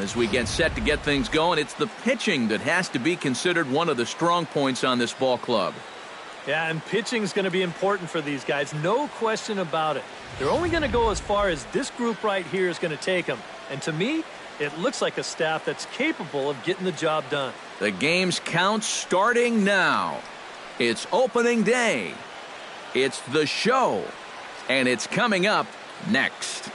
as we get set to get things going. It's the pitching that has to be considered one of the strong points on this ball club. Yeah, and pitching is going to be important for these guys. No question about it. They're only going to go as far as this group right here is going to take them. And to me, it looks like a staff that's capable of getting the job done. The game's count starting now. It's opening day. It's the show. And it's coming up next.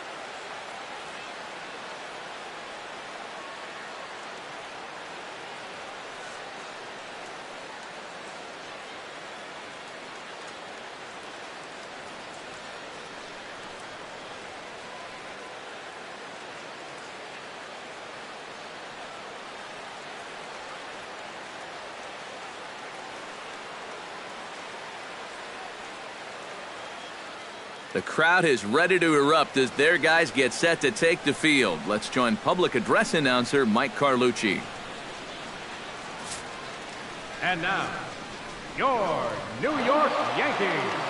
The crowd is ready to erupt as their guys get set to take the field. Let's join public address announcer Mike Carlucci. And now, your New York Yankees.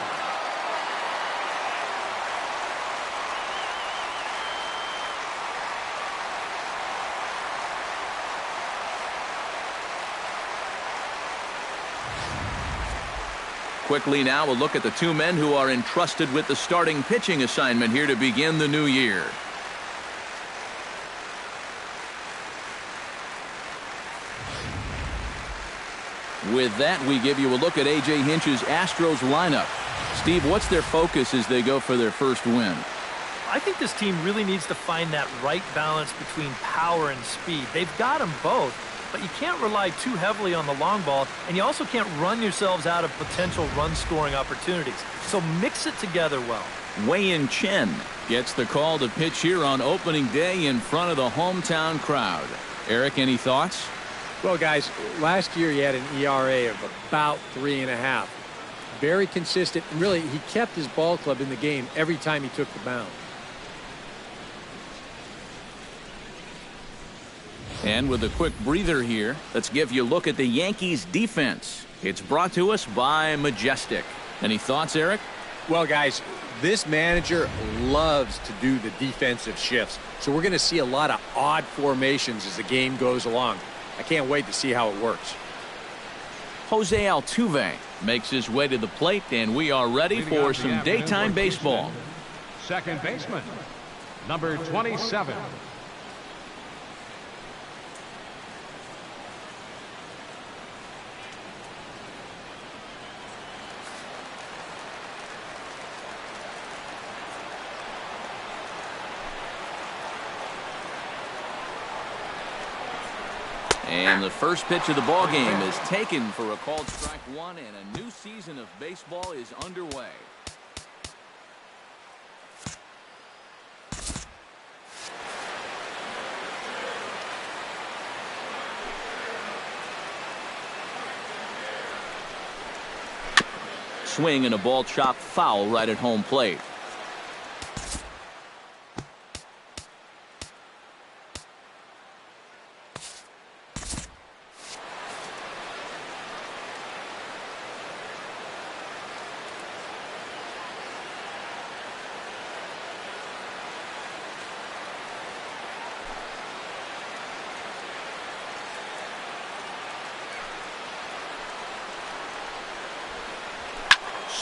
Quickly now, we'll look at the two men who are entrusted with the starting pitching assignment here to begin the new year. With that, we give you a look at A.J. Hinch's Astros lineup. Steve, what's their focus as they go for their first win? I think this team really needs to find that right balance between power and speed. They've got them both, but you can't rely too heavily on the long ball, and you also can't run yourselves out of potential run-scoring opportunities. So mix it together well. Wei-Yin Chen gets the call to pitch here on opening day in front of the hometown crowd. Eric, any thoughts? Well, guys, last year he had an ERA of about 3.5. Very consistent, and really he kept his ball club in the game every time he took the mound. And with a quick breather here, let's give you a look at the Yankees defense. It's brought to us by Majestic. Any thoughts, Eric? Well, guys, this manager loves to do the defensive shifts. So we're going to see a lot of odd formations as the game goes along. I can't wait to see how it works. Jose Altuve makes his way to the plate, and we are ready for some daytime baseball. Second baseman, number 27. And the first pitch of the ball game is taken for a called strike one, and a new season of baseball is underway. Swing and a ball chopped foul right at home plate.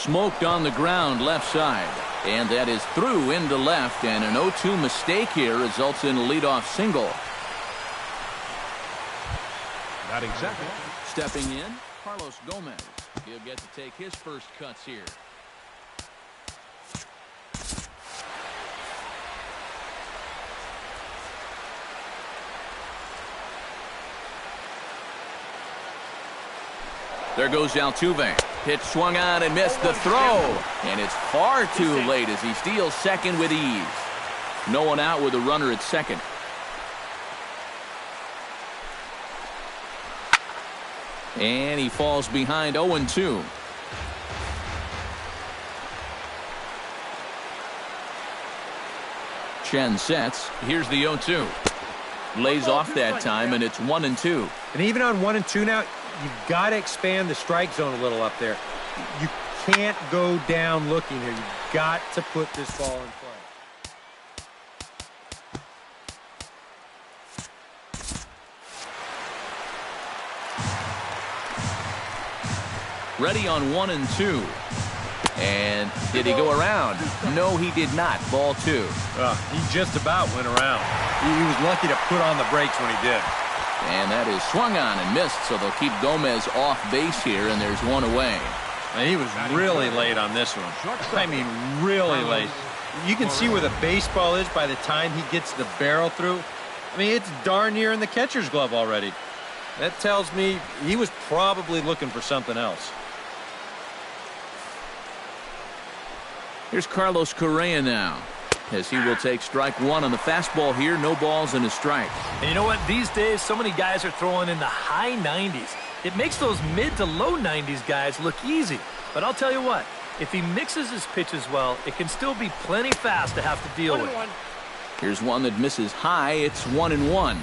Smoked on the ground left side, and that is through into left, and an 0-2 mistake here results in a leadoff single. Batting second. Stepping in, Carlos Gomez. He'll get to take his first cuts here. There goes Altuve. Pitch swung on and missed the throw. And it's far too late as he steals second with ease. No one out with a runner at second. And he falls behind 0-2. Chen sets. Here's the 0-2. Lays off that time, and it's 1-2. And even on 1-2 now, you've got to expand the strike zone a little up there. You can't go down looking here. You've got to put this ball in play. Ready on 1 and 2. And did he go around? No, he did not. Ball 2. He just about went around. He was lucky to put on the brakes when he did. And that is swung on and missed, so they'll keep Gomez off base here, and there's one away. And he was really late on this one. I mean, really late. You can see where the baseball is by the time he gets the barrel through. I mean, it's darn near in the catcher's glove already. That tells me he was probably looking for something else. Here's Carlos Correa now, as he will take strike 1 on the fastball here. No balls and a strike. And you know what? These days, so many guys are throwing in the high 90s. It makes those mid to low 90s guys look easy. But I'll tell you what, if he mixes his pitches well, it can still be plenty fast to have to deal with. Here's one that misses high. It's 1-1.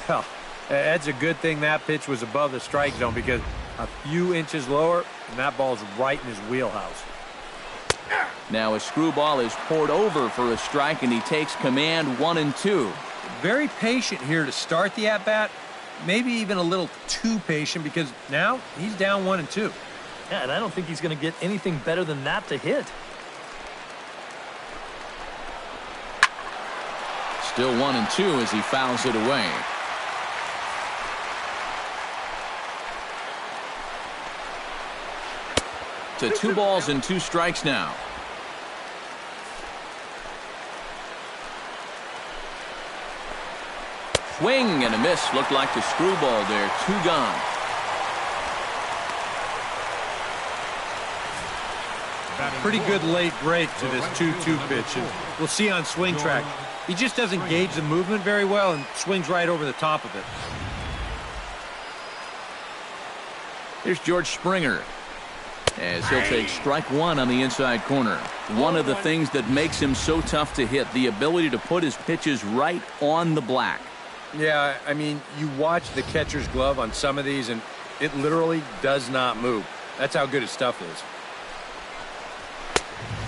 Well, that's a good thing that pitch was above the strike zone, because a few inches lower, and that ball's right in his wheelhouse. Now a screwball is poured over for a strike, and he takes command. 1-2. Very patient here to start the at-bat. Maybe even a little too patient, because now he's down 1-2. Yeah, and I don't think he's going to get anything better than that to hit. Still 1-2 as he fouls it away. To 2 balls and 2 strikes now. Swing and a miss. Looked like the screwball there. 2 gone. Pretty good late break to this 2-2 pitch. And we'll see on swing track. He just doesn't gauge the movement very well and swings right over the top of it. Here's George Springer, as he'll take strike 1 on the inside corner. One of the things that makes him so tough to hit, the ability to put his pitches right on the black. Yeah, I mean, you watch the catcher's glove on some of these, and it literally does not move. That's how good his stuff is.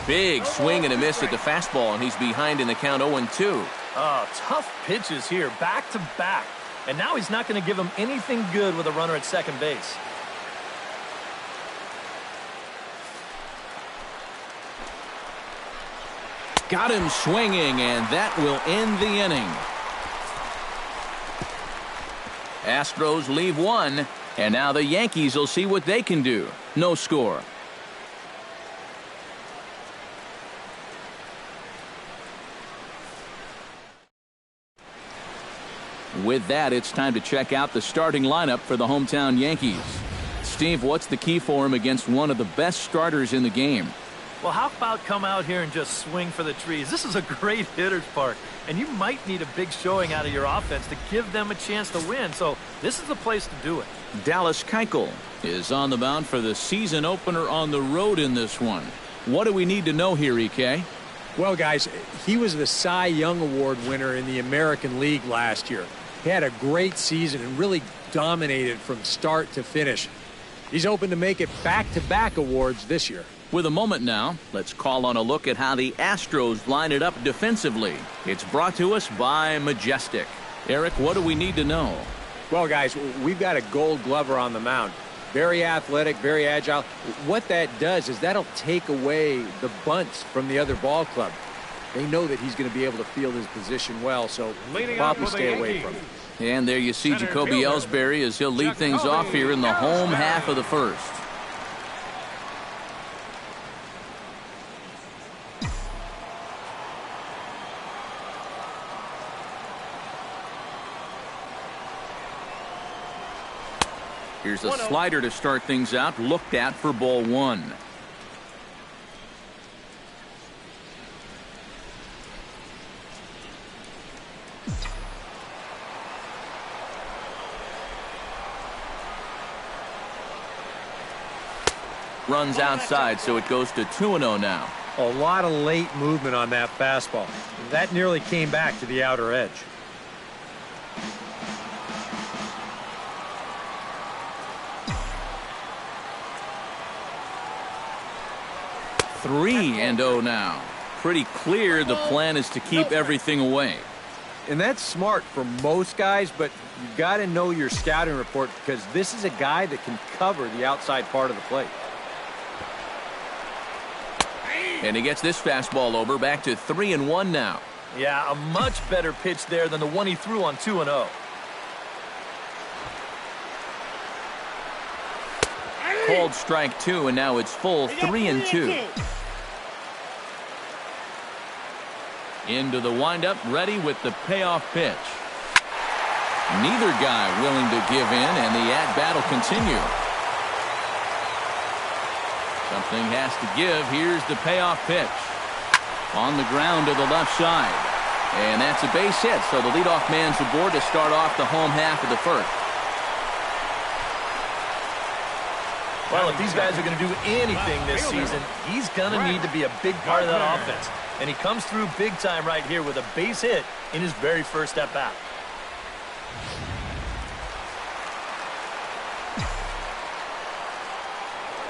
Big swing and a miss at the fastball, and he's behind in the count. 0-2. Oh, tough pitches here, back to back. And now he's not going to give him anything good with a runner at second base. Got him swinging, and that will end the inning. Astros leave 1, and now the Yankees will see what they can do. No score. With that, it's time to check out the starting lineup for the hometown Yankees. Steve, what's the key for him against one of the best starters in the game? Well, how about come out here and just swing for the trees? This is a great hitter's park, and you might need a big showing out of your offense to give them a chance to win. So this is the place to do it. Dallas Keuchel is on the mound for the season opener on the road in this one. What do we need to know here, EK? Well, guys, he was the Cy Young Award winner in the American League last year. He had a great season and really dominated from start to finish. He's hoping to make it back-to-back awards this year. With a moment now, let's call on a look at how the Astros line it up defensively. It's brought to us by Majestic. Eric, what do we need to know? Well, guys, we've got a Gold Glover on the mound. Very athletic, very agile. What that does is that'll take away the bunts from the other ball club. They know that he's going to be able to field his position well, so probably stay away from him. And there you see Jacoby Ellsbury as he'll lead things off here in the home half of the first. Here's a slider to start things out, looked at for ball 1. Runs outside, so it goes to 2-0 now. A lot of late movement on that fastball. That nearly came back to the outer edge. 3-0 now. Pretty clear the plan is to keep everything away. And that's smart for most guys, but you've got to know your scouting report, because this is a guy that can cover the outside part of the plate. And he gets this fastball over, back to 3-1 now. Yeah, a much better pitch there than the one he threw on 2-0. Called strike 2, and now it's full 3-2. Into the windup, ready with the payoff pitch. Neither guy willing to give in, and the at-bat will continue. Something has to give. Here's the payoff pitch. On the ground to the left side. And that's a base hit, so the leadoff man's aboard to start off the home half of the first. Well, if these guys are going to do anything this season, he's going to need to be a big part of that offense. And he comes through big time right here with a base hit in his very first at-bat.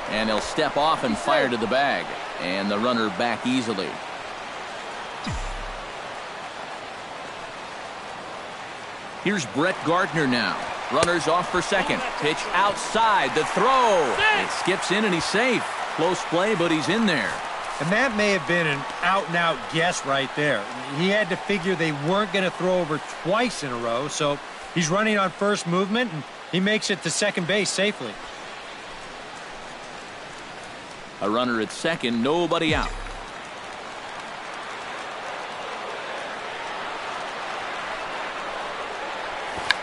And he'll step off and fire to the bag. And the runner back easily. Here's Brett Gardner now. Runners off for second. Pitch outside. The throw. It skips in and he's safe. Close play, but he's in there. And that may have been an out-and-out guess right there. He had to figure they weren't going to throw over twice in a row, so he's running on first movement, and he makes it to second base safely. A runner at second, nobody out.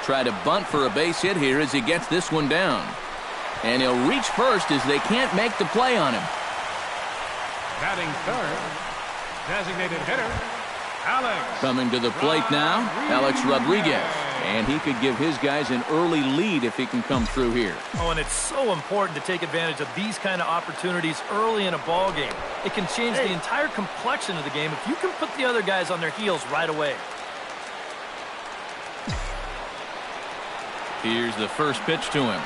Try to bunt for a base hit here as he gets this one down. And he'll reach first as they can't make the play on him. Batting third, designated hitter, Alex. Coming to the plate now, Alex Rodriguez. And he could give his guys an early lead if he can come through here. Oh, and it's so important to take advantage of these kind of opportunities early in a ball game. It can change the entire complexion of the game if you can put the other guys on their heels right away. Here's the first pitch to him.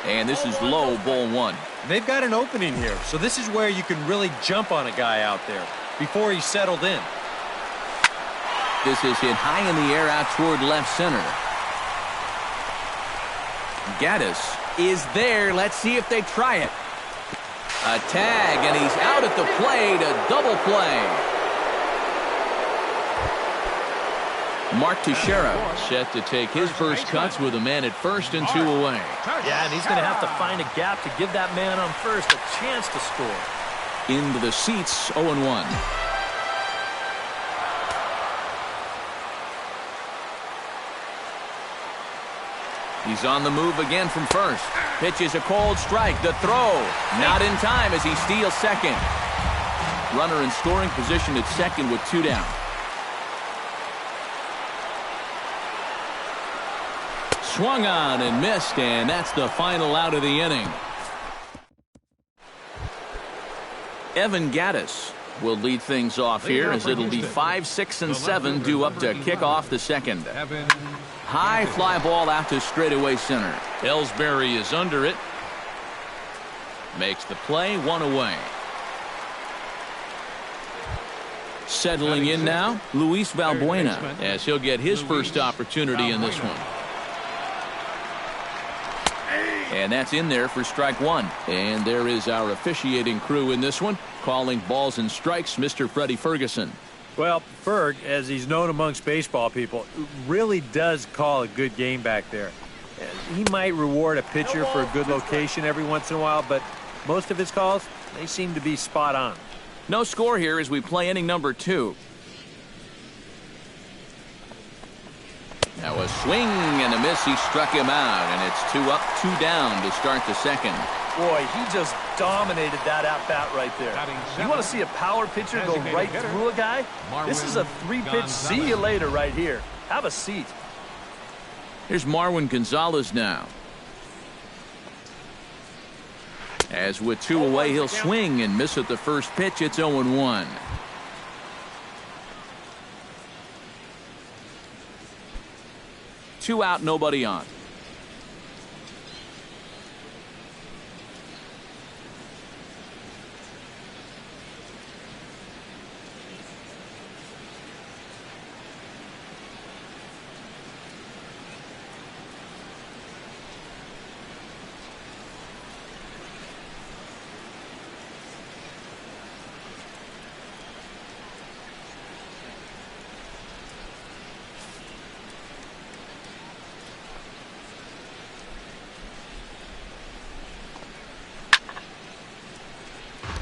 And this is low, ball one. They've got an opening here, so this is where you can really jump on a guy out there before he's settled in. This is hit high in the air out toward left center. Gaddis is there. Let's see if they try it. A tag, and he's out at the plate. A double play. Mark Teixeira set to take his first cuts with a man at first and 2 away. Yeah, and he's going to have to find a gap to give that man on first a chance to score. Into the seats, 0-1. He's on the move again from first. Pitches a cold strike. The throw. Not in time as he steals second. Runner in scoring position at second with 2 down. Swung on and missed, and that's the final out of the inning. Evan Gaddis will lead things off here as it'll be 5, 6, and 7 due up to kick off the second. High fly ball out to straightaway center. Ellsbury is under it. Makes the play, 1 away. Settling in now, Luis Valbuena, as he'll get his first opportunity in this one. And that's in there for strike 1. And there is our officiating crew in this one, calling balls and strikes, Mr. Freddie Ferguson. Well, Ferg, as he's known amongst baseball people, really does call a good game back there. He might reward a pitcher for a good location every once in a while, but most of his calls, they seem to be spot on. No score here as we play inning number 2. Now a swing and a miss. He struck him out, and it's 2 up, 2 down to start the second. Boy, he just dominated that at-bat right there. You want to see a power pitcher go right through a guy? This is a 3-pitch see you later right here. Have a seat. Here's Marwin Gonzalez now. As with 2 away, he'll swing and miss at the first pitch. It's 0-1. Two out, nobody on.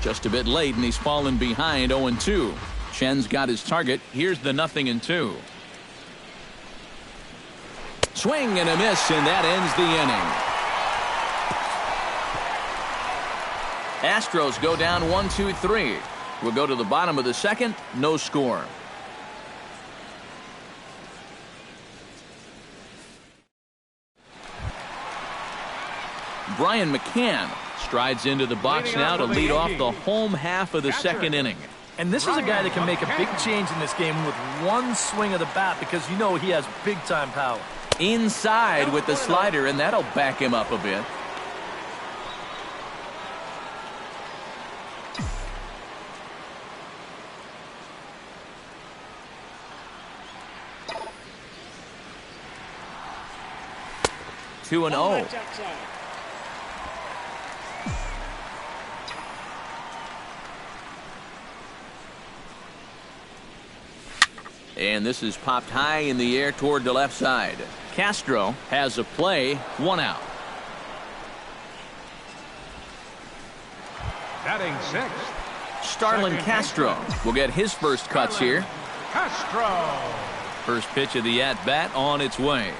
Just a bit late, and he's fallen behind 0-2. Chen's got his target. Here's the 0-2. Swing and a miss, and that ends the inning. Astros go down 1-2-3. We'll go to the bottom of the second. No score. Brian McCann strides into the box now to lead off the home half of the second inning. And this is a guy that can make a big change in this game with one swing of the bat, because you know he has big-time power. Inside with the slider, and that'll back him up a bit. Two and 0. And this is popped high in the air toward the left side. Castro has a play, 1 out. Batting sixth, Starlin Castro will get his first cuts here. Castro. First pitch of the at-bat on its way.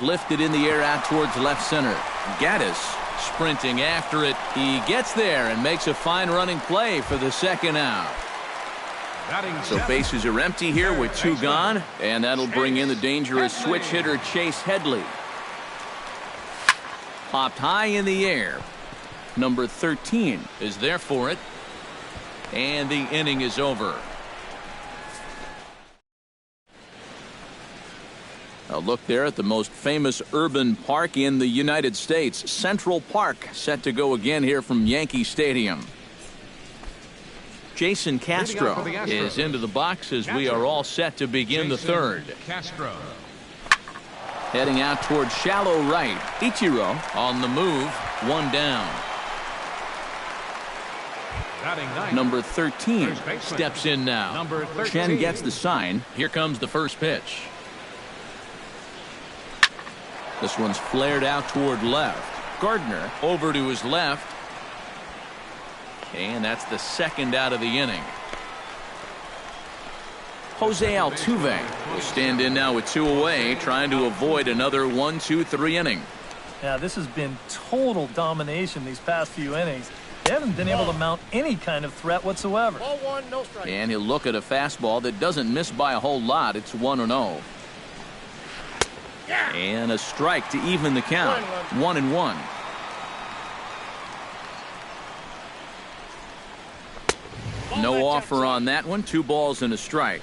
Lifted in the air out towards left center. Gaddis sprinting after it. He gets there and makes a fine running play for the second out. So bases are empty here with 2 gone, and that'll bring in the dangerous switch hitter Chase Headley. Popped high in the air. Number 13 is there for it, and the inning is over. A look there at the most famous urban park in the United States, Central Park, set to go again here from Yankee Stadium. Jason Castro is into the box as we are all set to begin the third. Castro. Heading out toward shallow right. Ichiro on the move. 1 down. Number 13 steps in now. Chen gets the sign. Here comes the first pitch. This one's flared out toward left. Gardner over to his left. And that's the second out of the inning. Jose Altuve will stand in now with 2 away, trying to avoid another 1-2-3 inning. Yeah, this has been total domination these past few innings. They haven't been able to mount any kind of threat whatsoever. Ball 1, no strike. And he'll look at a fastball that doesn't miss by a whole lot. It's 1-0. And a strike to even the count. 1-1. No offer on that one. 2 balls and a strike.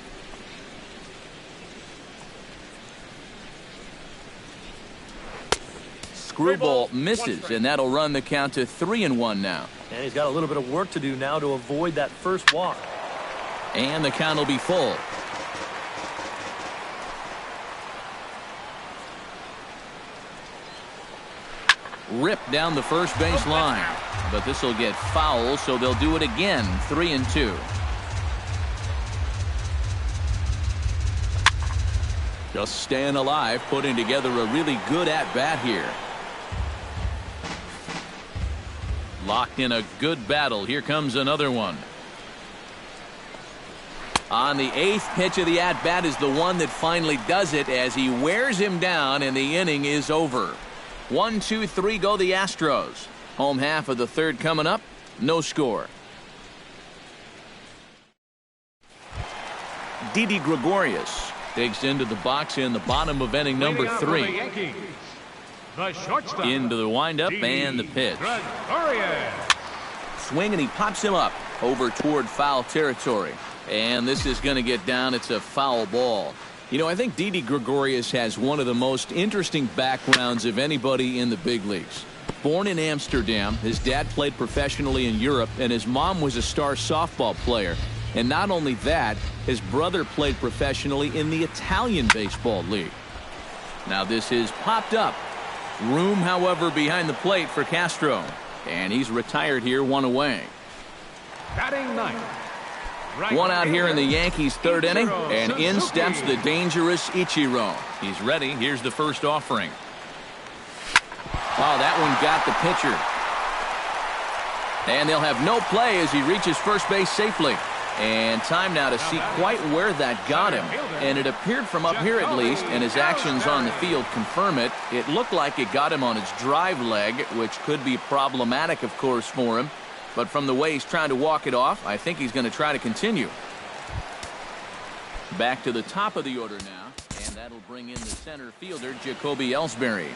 Screwball misses, and that'll run the count to 3-1 now. And he's got a little bit of work to do now to avoid that first walk. And the count will be full. Ripped down the first base line, but this will get foul, so they'll do it again. 3-2. Just staying alive, putting together a really good at-bat here. Locked in a good battle. Here comes another one. On the 8th pitch of the at-bat is the one that finally does it as he wears him down, and the inning is over. 1-2-3 go the Astros. Home half of the third coming up. No score. Didi Gregorius digs into the box in the bottom of inning number 3. Into the windup and the pitch. Swing, and he pops him up over toward foul territory. And this is going to get down. It's a foul ball. You know, I think Didi Gregorius has one of the most interesting backgrounds of anybody in the big leagues. Born in Amsterdam, his dad played professionally in Europe, and his mom was a star softball player. And not only that, his brother played professionally in the Italian Baseball League. Now this is popped up. Room, however, behind the plate for Castro. And he's retired here, 1 away. Batting 9. 1 out here in the Yankees' third inning, and in steps the dangerous Ichiro. He's ready. Here's the first offering. Oh, that one got the pitcher. And they'll have no play as he reaches first base safely. And time now to see quite where that got him. And it appeared from up here at least, and his actions on the field confirm it. It looked like it got him on his drive leg, which could be problematic, of course, for him. But from the way he's trying to walk it off, I think he's going to try to continue. Back to the top of the order now, and that'll bring in the center fielder, Jacoby Ellsbury.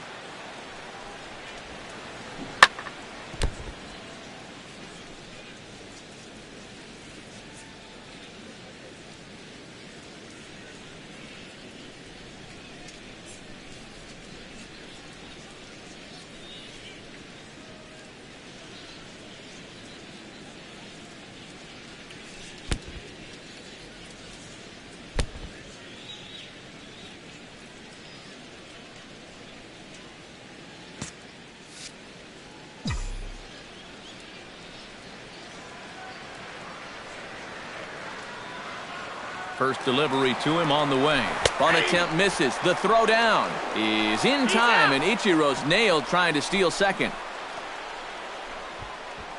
First delivery to him on the way. Bunt attempt misses. The throw down is in time, and Ichiro's nailed trying to steal second.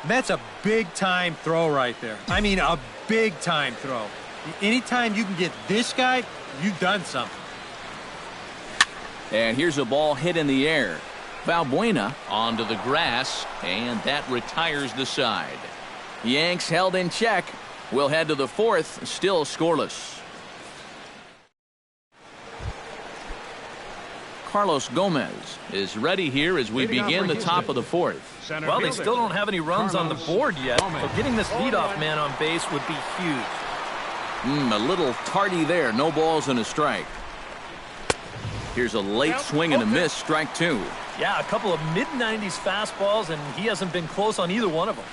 That's a big-time throw right there. I mean, a big-time throw. Anytime you can get this guy, you've done something. And here's a ball hit in the air. Valbuena onto the grass, and that retires the side. Yanks held in check. We'll head to the fourth, still scoreless. Carlos Gomez is ready here as we begin the top of the fourth. Well, they still don't have any runs on the board yet, so getting this leadoff man on base would be huge. A little tardy there. No balls and a strike. Here's a late swing and a miss, strike two. Yeah, a couple of mid-90s fastballs, and he hasn't been close on either one of them.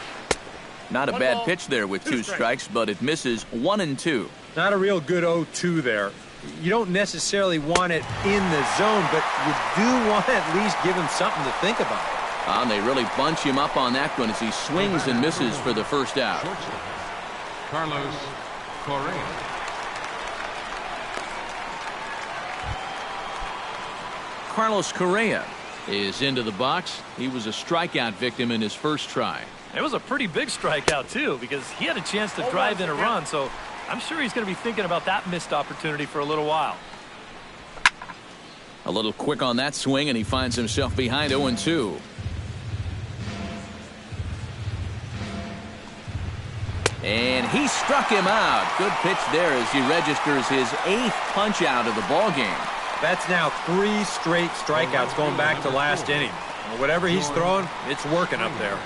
Not a bad pitch there with two strikes, but it misses 1 and 2. Not a real good 0-2 there. You don't necessarily want it in the zone, but you do want to at least give him something to think about. And they really bunch him up on that one as he swings and misses for the first out. Carlos Correa. Carlos Correa is into the box. He was a strikeout victim in his first try. It was a pretty big strikeout, too, because he had a chance to drive in a run, so I'm sure he's going to be thinking about that missed opportunity for a little while. A little quick on that swing, and he finds himself behind 0-2. And he struck him out. Good pitch there as he registers his 8th punch out of the ball game. That's now 3 straight strikeouts going back to last inning. Whatever he's throwing, it's working up there.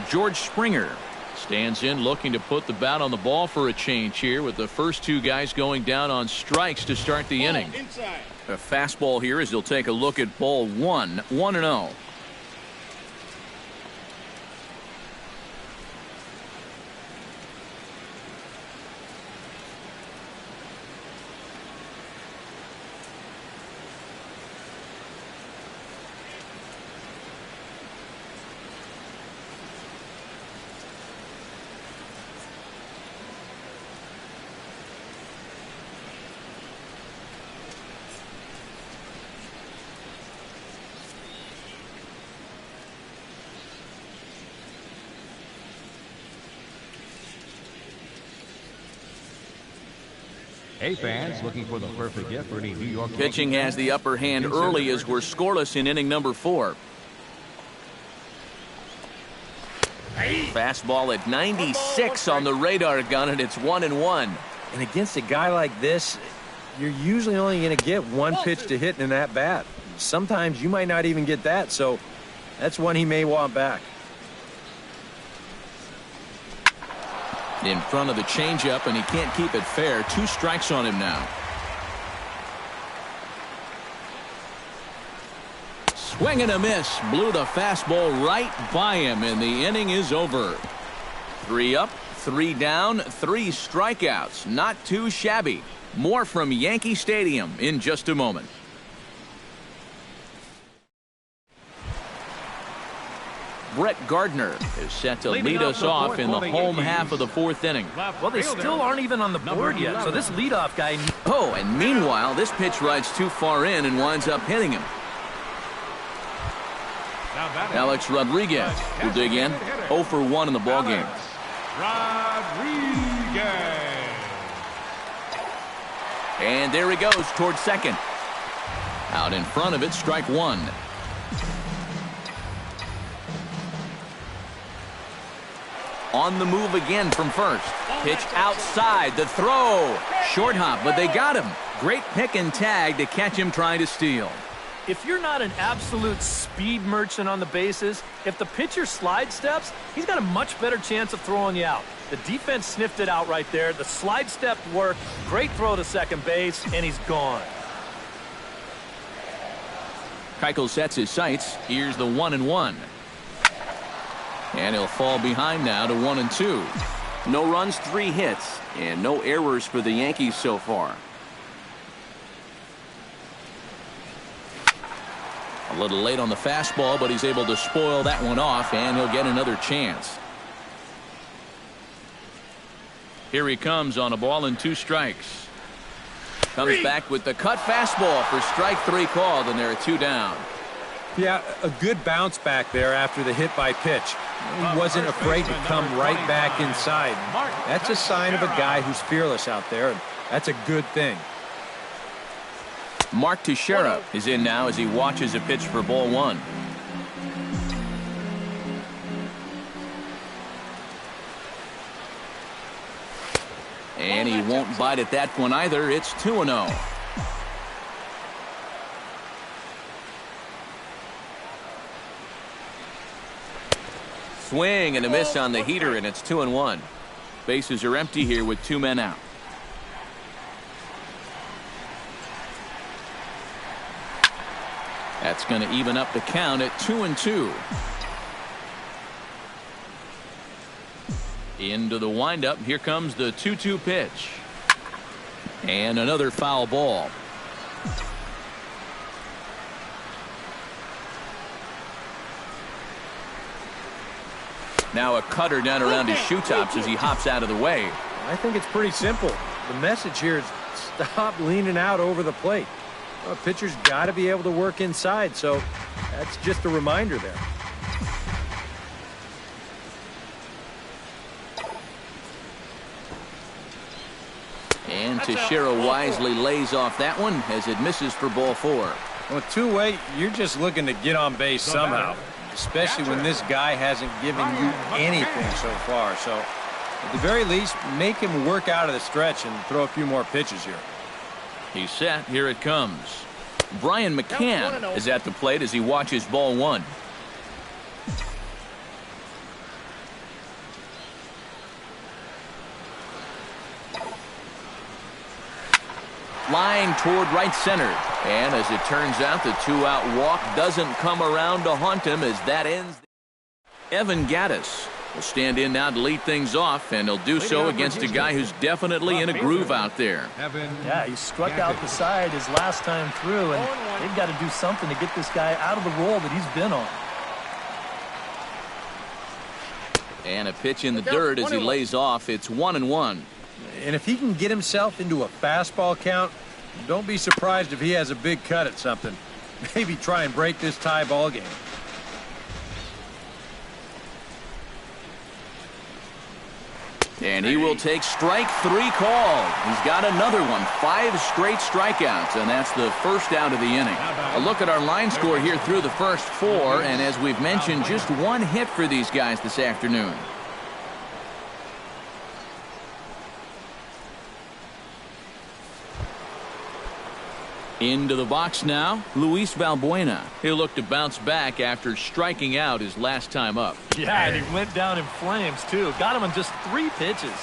George Springer stands in looking to put the bat on the ball for a change here with the first 2 guys going down on strikes to start the inning. A fastball here as he'll take a look at ball 1, 1-0. Hey fans, looking for the perfect gift for any New York. Pitching has the upper hand early as we're scoreless in inning number 4. Fastball at 96 on the radar gun, and it's 1-1. And against a guy like this, you're usually only going to get one pitch to hit in that bat. Sometimes you might not even get that, so that's one he may want back. In front of the changeup, and he can't keep it fair. 2 strikes on him now. Swing and a miss. Blew the fastball right by him, and the inning is over. 3 up, 3 down, 3 strikeouts. Not too shabby. More from Yankee Stadium in just a moment. Brett Gardner is set to lead us off in the home half of the 4th inning. Well, they still aren't even on the board yet, so this leadoff guy... Oh, and meanwhile, this pitch rides too far in and winds up hitting him. Alex Rodriguez will dig in. 0 for 1 in the ballgame. Rodriguez. And there he goes towards second. Out in front of it, strike one. On the move again from first. Pitch outside. The throw. Short hop, but they got him. Great pick and tag to catch him trying to steal. If you're not an absolute speed merchant on the bases, if the pitcher slide steps, he's got a much better chance of throwing you out. The defense sniffed it out right there. The slide step worked. Great throw to second base, and he's gone. Keuchel sets his sights. Here's the 1-1. And he'll fall behind now to 1-2. No runs, 3 hits, and no errors for the Yankees so far. A little late on the fastball, but he's able to spoil that one off, and he'll get another chance. Here he comes on a ball and 2 strikes. Comes back with the cut fastball for strike 3 called, and there are 2 down. Yeah, a good bounce back there after the hit by pitch. He wasn't afraid to come right back inside. That's a sign of a guy who's fearless out there, and that's a good thing. Mark Teixeira is in now as he watches a pitch for ball 1. And he won't bite at that one either. It's 2-0. Swing and a miss on the heater, and it's 2-1. Bases are empty here with 2 men out. That's going to even up the count at 2-2. Into the windup. Here comes the 2-2 pitch. And another foul ball. Now a cutter down around his shoe tops as he hops out of the way. I think it's pretty simple. The message here is stop leaning out over the plate. Well, pitcher's got to be able to work inside, so that's just a reminder there. And Teixeira wisely lays off that one as it misses for ball 4. Well, two-way, you're just looking to get on base somehow, especially when this guy hasn't given you anything so far. So, at the very least, make him work out of the stretch and throw a few more pitches here. He's set. Here it comes. Brian McCann is at the plate as he watches ball 1. Flying toward right center. And as it turns out, the 2-out walk doesn't come around to haunt him as that ends. Evan Gattis will stand in now to lead things off, and he'll do so against a guy who's definitely in a groove out there. Yeah, he struck out the side his last time through, and they've got to do something to get this guy out of the role that he's been on. And a pitch in the dirt as he lays off. It's 1-1. And if he can get himself into a fastball count, don't be surprised if he has a big cut at something. Maybe try and break this tie ball game. And he will take strike 3 called. He's got another one. 5 straight strikeouts, and that's the first out of the inning. A look at our line score here through the first 4, and as we've mentioned, just 1 hit for these guys this afternoon. Into the box now, Luis Valbuena. He'll look to bounce back after striking out his last time up. Yeah, and he went down in flames, too. Got him on just 3 pitches.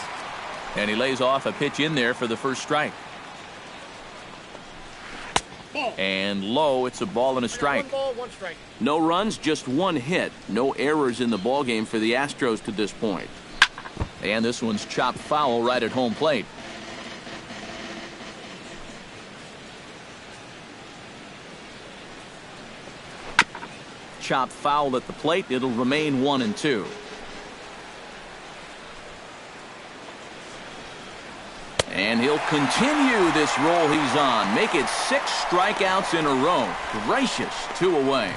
And he lays off a pitch in there for the first strike. And low, it's a ball and a strike. 1 ball, 1 strike. No runs, just 1 hit. No errors in the ballgame for the Astros to this point. And this one's chopped foul right at home plate. Chopped foul at the plate. It'll remain 1-2. And he'll continue this roll he's on. Make it 6 strikeouts in a row. Gracious, 2 away.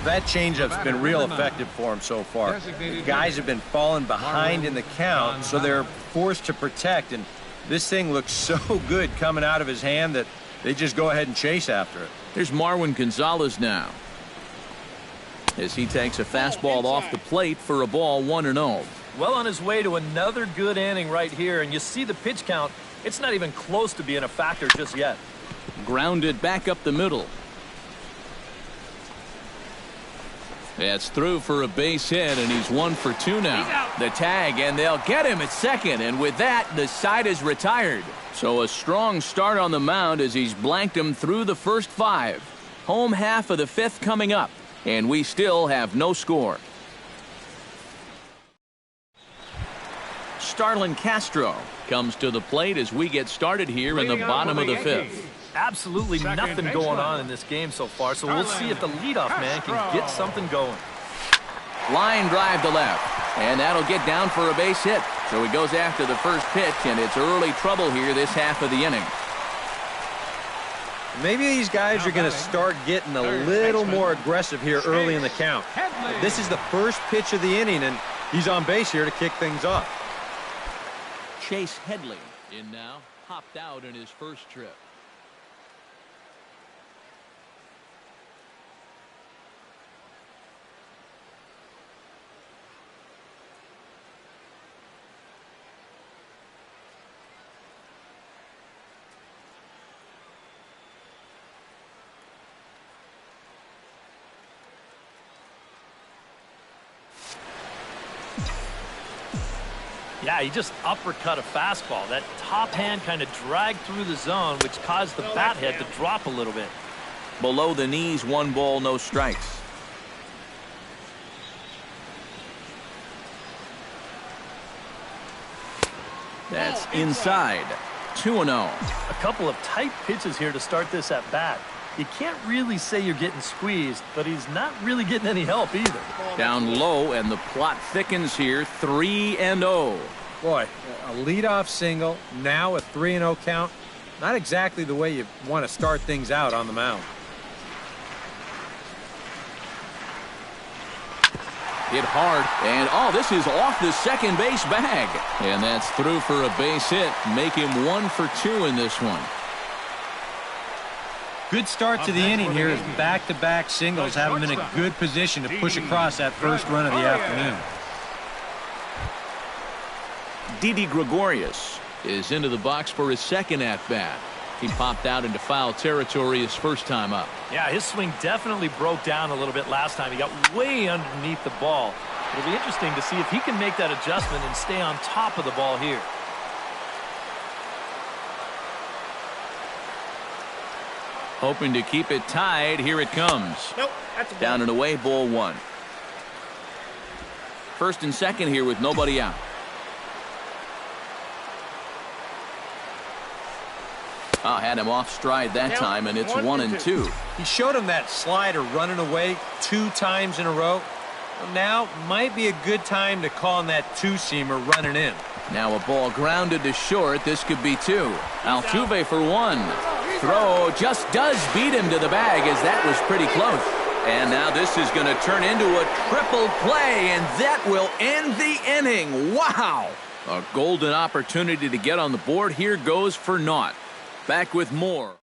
That changeup's been real effective for him so far. The guys have been falling behind in the count, so they're forced to protect, and this thing looks so good coming out of his hand that they just go ahead and chase after it. Here's Marwin Gonzalez now, as he takes a fastball off the plate for a ball 1-0. Well on his way to another good inning right here, and you see the pitch count. It's not even close to being a factor just yet. Grounded back up the middle. That's through for a base hit, and he's 1 for 2 now. The tag, and they'll get him at second, and with that, the side is retired. So a strong start on the mound as he's blanked him through the first 5. Home half of the 5th coming up, and we still have no score. Starlin Castro comes to the plate as we get started here in the bottom of the 5th. Absolutely nothing going on in this game so far, so we'll see if the leadoff man can get something going. Line drive to left, and that'll get down for a base hit. So he goes after the first pitch, and it's early trouble here this half of the inning. Maybe these guys are going to start getting a little more aggressive here early in the count. This is the first pitch of the inning, and he's on base here to kick things off. Chase Headley in now, hopped out in his first trip. Yeah, he just uppercut a fastball. That top hand kind of dragged through the zone, which caused the bat head to drop a little bit. Below the knees, 1 ball, no strikes. That's inside. 2-0. A couple of tight pitches here to start this at bat. You can't really say you're getting squeezed, but he's not really getting any help either. Down low, and the plot thickens here. 3-0. Boy, a leadoff single, now a 3-0 count. Not exactly the way you want to start things out on the mound. Hit hard, and this is off the second base bag. And that's through for a base hit. Make him 1 for 2 in this one. Good start to the inning here as back-to-back singles have him in a good position to push across that first run of the afternoon. Didi Gregorius is into the box for his second at-bat. He popped out into foul territory his first time up. Yeah, his swing definitely broke down a little bit last time. He got way underneath the ball. It'll be interesting to see if he can make that adjustment and stay on top of the ball here. Hoping to keep it tied. Here it comes. Nope, that's a ball. Down and away, ball 1. First and second here with nobody out. Had him off stride that time, and it's 1-2. He showed him that slider running away 2 times in a row. Well, now might be a good time to call on that 2-seamer running in. Now a ball grounded to short. This could be 2. Altuve for 1. Throw just does beat him to the bag, as that was pretty close. And now this is going to turn into a triple play, and that will end the inning. Wow! A golden opportunity to get on the board. Here goes for naught. Back with more.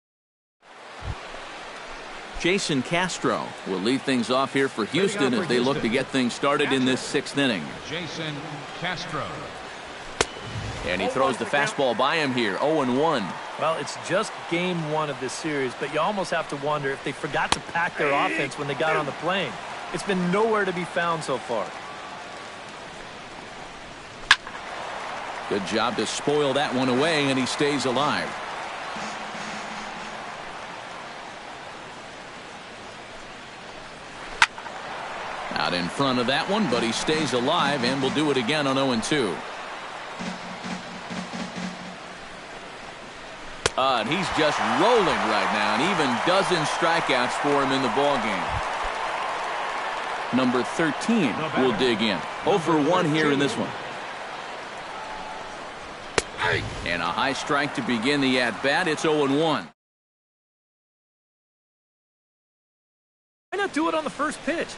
Jason Castro will lead things off here for Houston as they look to get things started in this 6th inning. Jason Castro. And he throws the fastball by him here. 0-1. Well, it's just game 1 of this series, but you almost have to wonder if they forgot to pack their offense when they got on the plane. It's been nowhere to be found so far. Good job to spoil that one away, and he stays alive. Out in front of that one, but he stays alive, and will do it again on 0-2. And he's just rolling right now, and even dozen strikeouts for him in the ballgame. Number 13 will dig in. 0 for 1 here in this one. And a high strike to begin the at-bat. It's 0-1. not do it on the first pitch?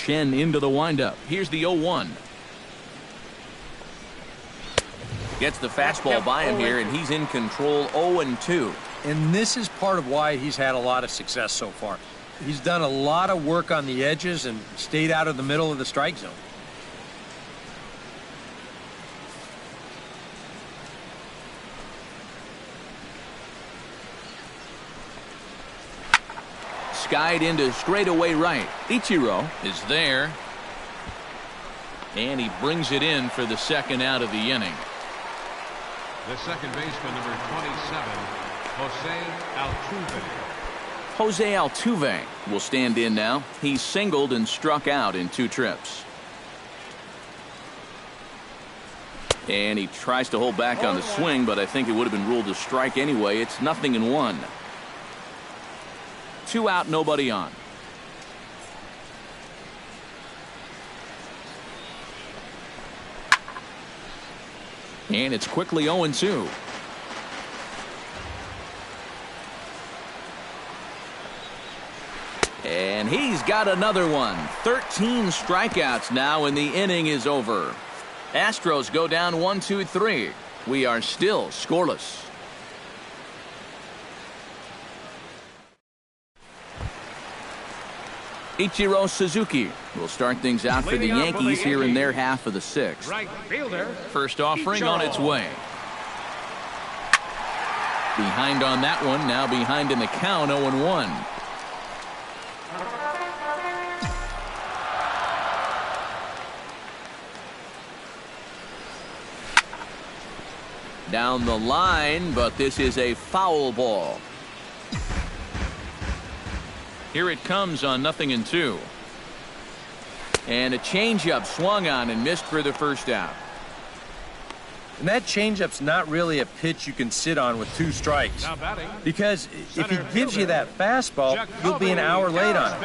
Chen into the windup. Here's the 0-1. Gets the fastball by him here, and he's in control. 0-2. And this is part of why he's had a lot of success so far. He's done a lot of work on the edges and stayed out of the middle of the strike zone. Skied into straightaway right. Ichiro is there. And he brings it in for the second out of the inning. The second baseman, number 27, Jose Altuve. Jose Altuve will stand in now. He's singled and struck out in 2 trips. And he tries to hold back on the swing, but I think it would have been ruled a strike anyway. It's 0-1. 2 out, nobody on. And it's quickly 0-2. And he's got another one. 13 strikeouts now, and the inning is over. Astros go down 1-2-3. We are still scoreless. Ichiro Suzuki will start things out for the Yankees here in their half of the 6th. Right fielder. First offering on its way. Behind on that one, now behind in the count, 0-1. Down the line, but this is a foul ball. Here it comes on 0-2. And a changeup swung on and missed for the first out. And that changeup's not really a pitch you can sit on with 2 strikes. Because if he gives you that fastball, you'll be an hour late on it.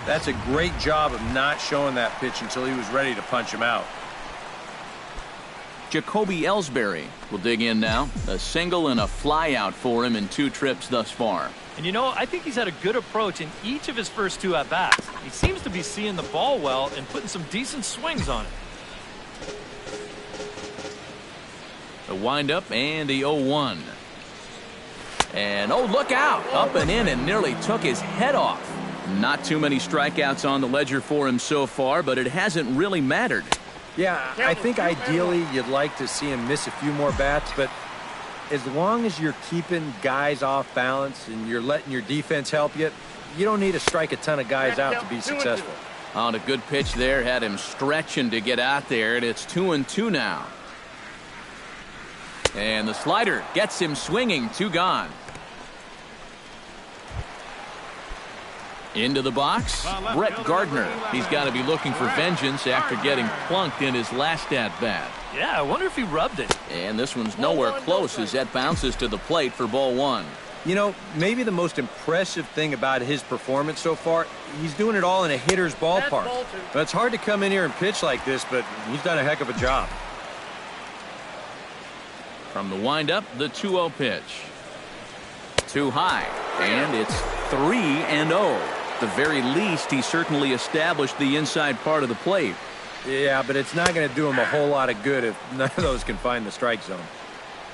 That's a great job of not showing that pitch until he was ready to punch him out. Jacoby Ellsbury will dig in now. A single and a fly out for him in 2 trips thus far. And you know, I think he's had a good approach in each of his first 2 at-bats. He seems to be seeing the ball well and putting some decent swings on it. The windup and the 0-1. And oh, look out! Up and in and nearly took his head off. Not too many strikeouts on the ledger for him so far, but it hasn't really mattered. Yeah, I think ideally you'd like to see him miss a few more bats, but as long as you're keeping guys off balance and you're letting your defense help you, you don't need to strike a ton of guys out to be successful. On a good pitch there, had him stretching to get out there, and it's 2-2 now. And the slider gets him swinging. 2 gone. Into the box, Brett Gardner. He's got to be looking for vengeance after getting plunked in his last at-bat. Yeah, I wonder if he rubbed it. And this one's nowhere close as that bounces to the plate for ball 1. You know, maybe the most impressive thing about his performance so far, he's doing it all in a hitter's ballpark. But it's hard to come in here and pitch like this, but he's done a heck of a job. From the windup, the 2-0 pitch. Too high, and it's 3-0. At the very least, he certainly established the inside part of the plate. Yeah, but it's not going to do him a whole lot of good if none of those can find the strike zone.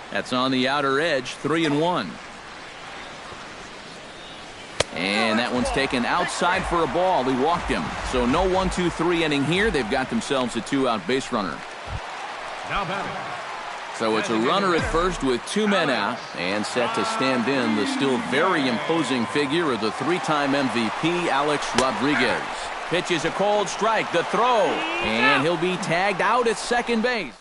That's on the outer edge, 3-1. And that one's taken outside for a ball. He walked him. So no 1-2-3 inning here. They've got themselves a 2-out base runner. Now batting. So it's a runner at first with 2 men out, and set to stand in the still very imposing figure of the 3-time MVP, Alex Rodriguez. Pitch is a cold strike, the throw, and he'll be tagged out at second base.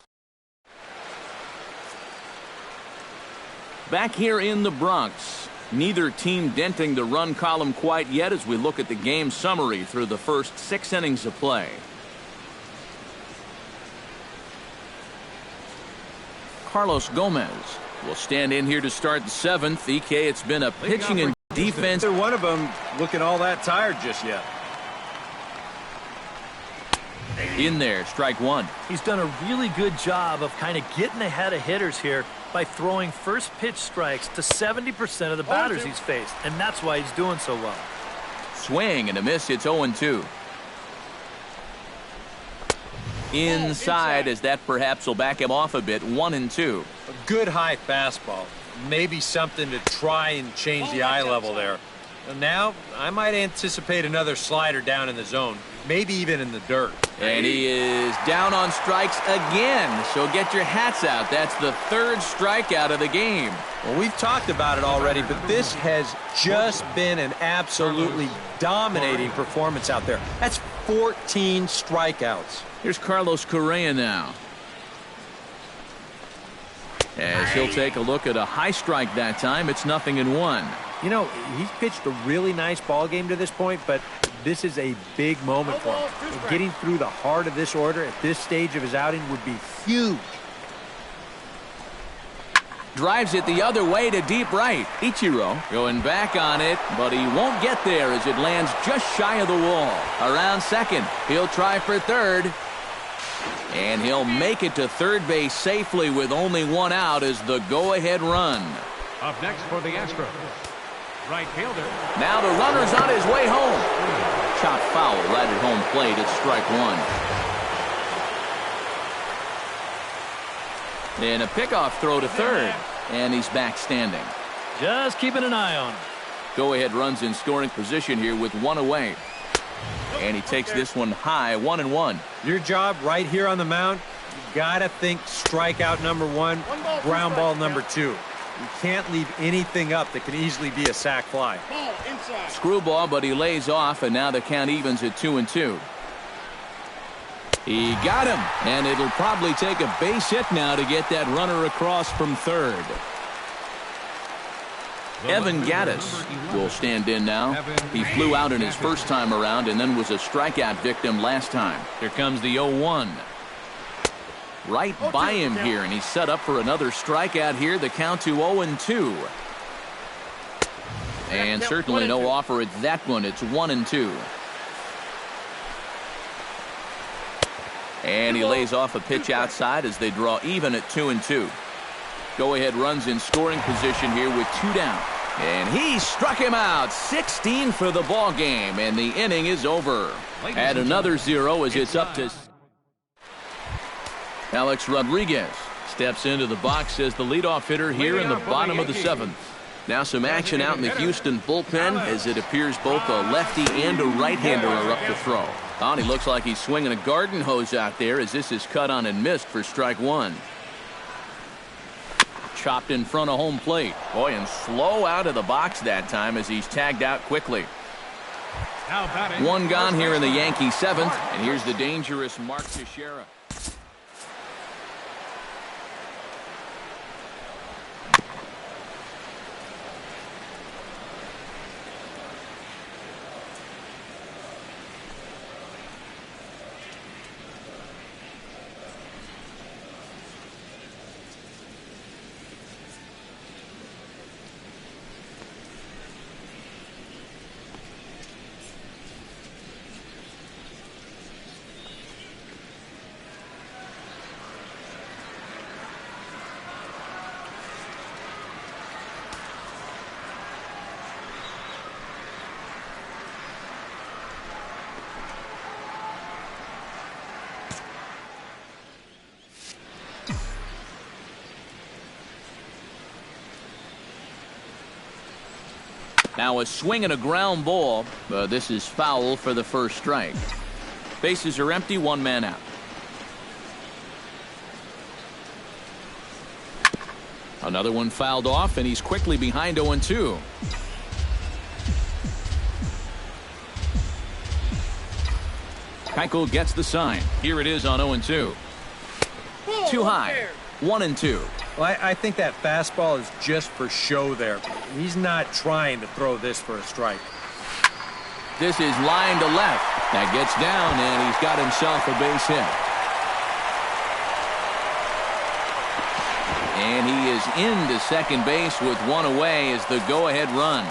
Back here in the Bronx, neither team denting the run column quite yet as we look at the game summary through the first 6 innings of play. Carlos Gomez will stand in here to start the 7th. EK, it's been a pitching and defense. Neither one of them looking all that tired just yet. In there, strike 1. He's done a really good job of kind of getting ahead of hitters here by throwing first pitch strikes to 70% of the batters he's faced, and that's why he's doing so well. Swing and a miss. It's 0-2. inside, as that perhaps will back him off a bit. 1-2. A good high fastball. Maybe something to try and change the eye level there. And now I might anticipate another slider down in the zone, maybe even in the dirt. And he is down on strikes again, so get your hats out. That's the third strikeout of the game. Well, we've talked about it already, but this has just been an absolutely dominating performance out there. That's 14 strikeouts. Here's Carlos Correa now, as he'll take a look at a high strike that time. It's 0-1. You know, he's pitched a really nice ball game to this point, but this is a big moment for him. And getting through the heart of this order at this stage of his outing would be huge. Drives it the other way to deep right. Ichiro going back on it, but he won't get there as it lands just shy of the wall. Around second, he'll try for third. And he'll make it to third base safely with only one out as the go-ahead run. Up next for the Astros, right fielder. Now the runner's on his way home. Chopped foul right at home plate. It's strike one. And a pickoff throw to third. And he's back standing. Just keeping an eye on him. Go-ahead runs in scoring position here with one away. And he takes this one high, 1-1. Your job right here on the mound, you gotta think strikeout number one, ground ball number two. You can't leave anything up that can easily be a sac fly. Screwball, but he lays off, and now the count evens at 2-2. He got him, and it'll probably take a base hit now to get that runner across from third. Evan Gaddis will stand in now. He flew out in his first time around and then was a strikeout victim last time. Here comes the 0-1. Right by him here, and he's set up for another strikeout here. The count to 0-2. And certainly no offer at that one. It's 1-2. And he lays off a pitch outside as they draw even at 2-2. Go-ahead runs in scoring position here with two down. And he struck him out. 16 for the ball game, and the inning is over. At another 0 as it's up to Alex Rodriguez steps into the box as the leadoff hitter here in the bottom of the seventh. Now some action out in the Houston bullpen as it appears both a lefty and a right-hander are up to throw. He looks like he's swinging a garden hose out there as this is cut on and missed for strike one. Chopped in front of home plate. Boy, and slow out of the box that time as he's tagged out quickly. One gone here in the Yankee seventh, and here's the dangerous Mark Teixeira. Now a swing and a ground ball. This is foul for the first strike. Bases are empty, one man out. Another one fouled off, and he's quickly behind 0-2. Keuchel gets the sign. Here it is on 0-2. Too high. 1-2. Well, I think that fastball is just for show there. He's not trying to throw this for a strike. This is line to left. That gets down, and he's got himself a base hit. And he is into second base with one away as the go-ahead run.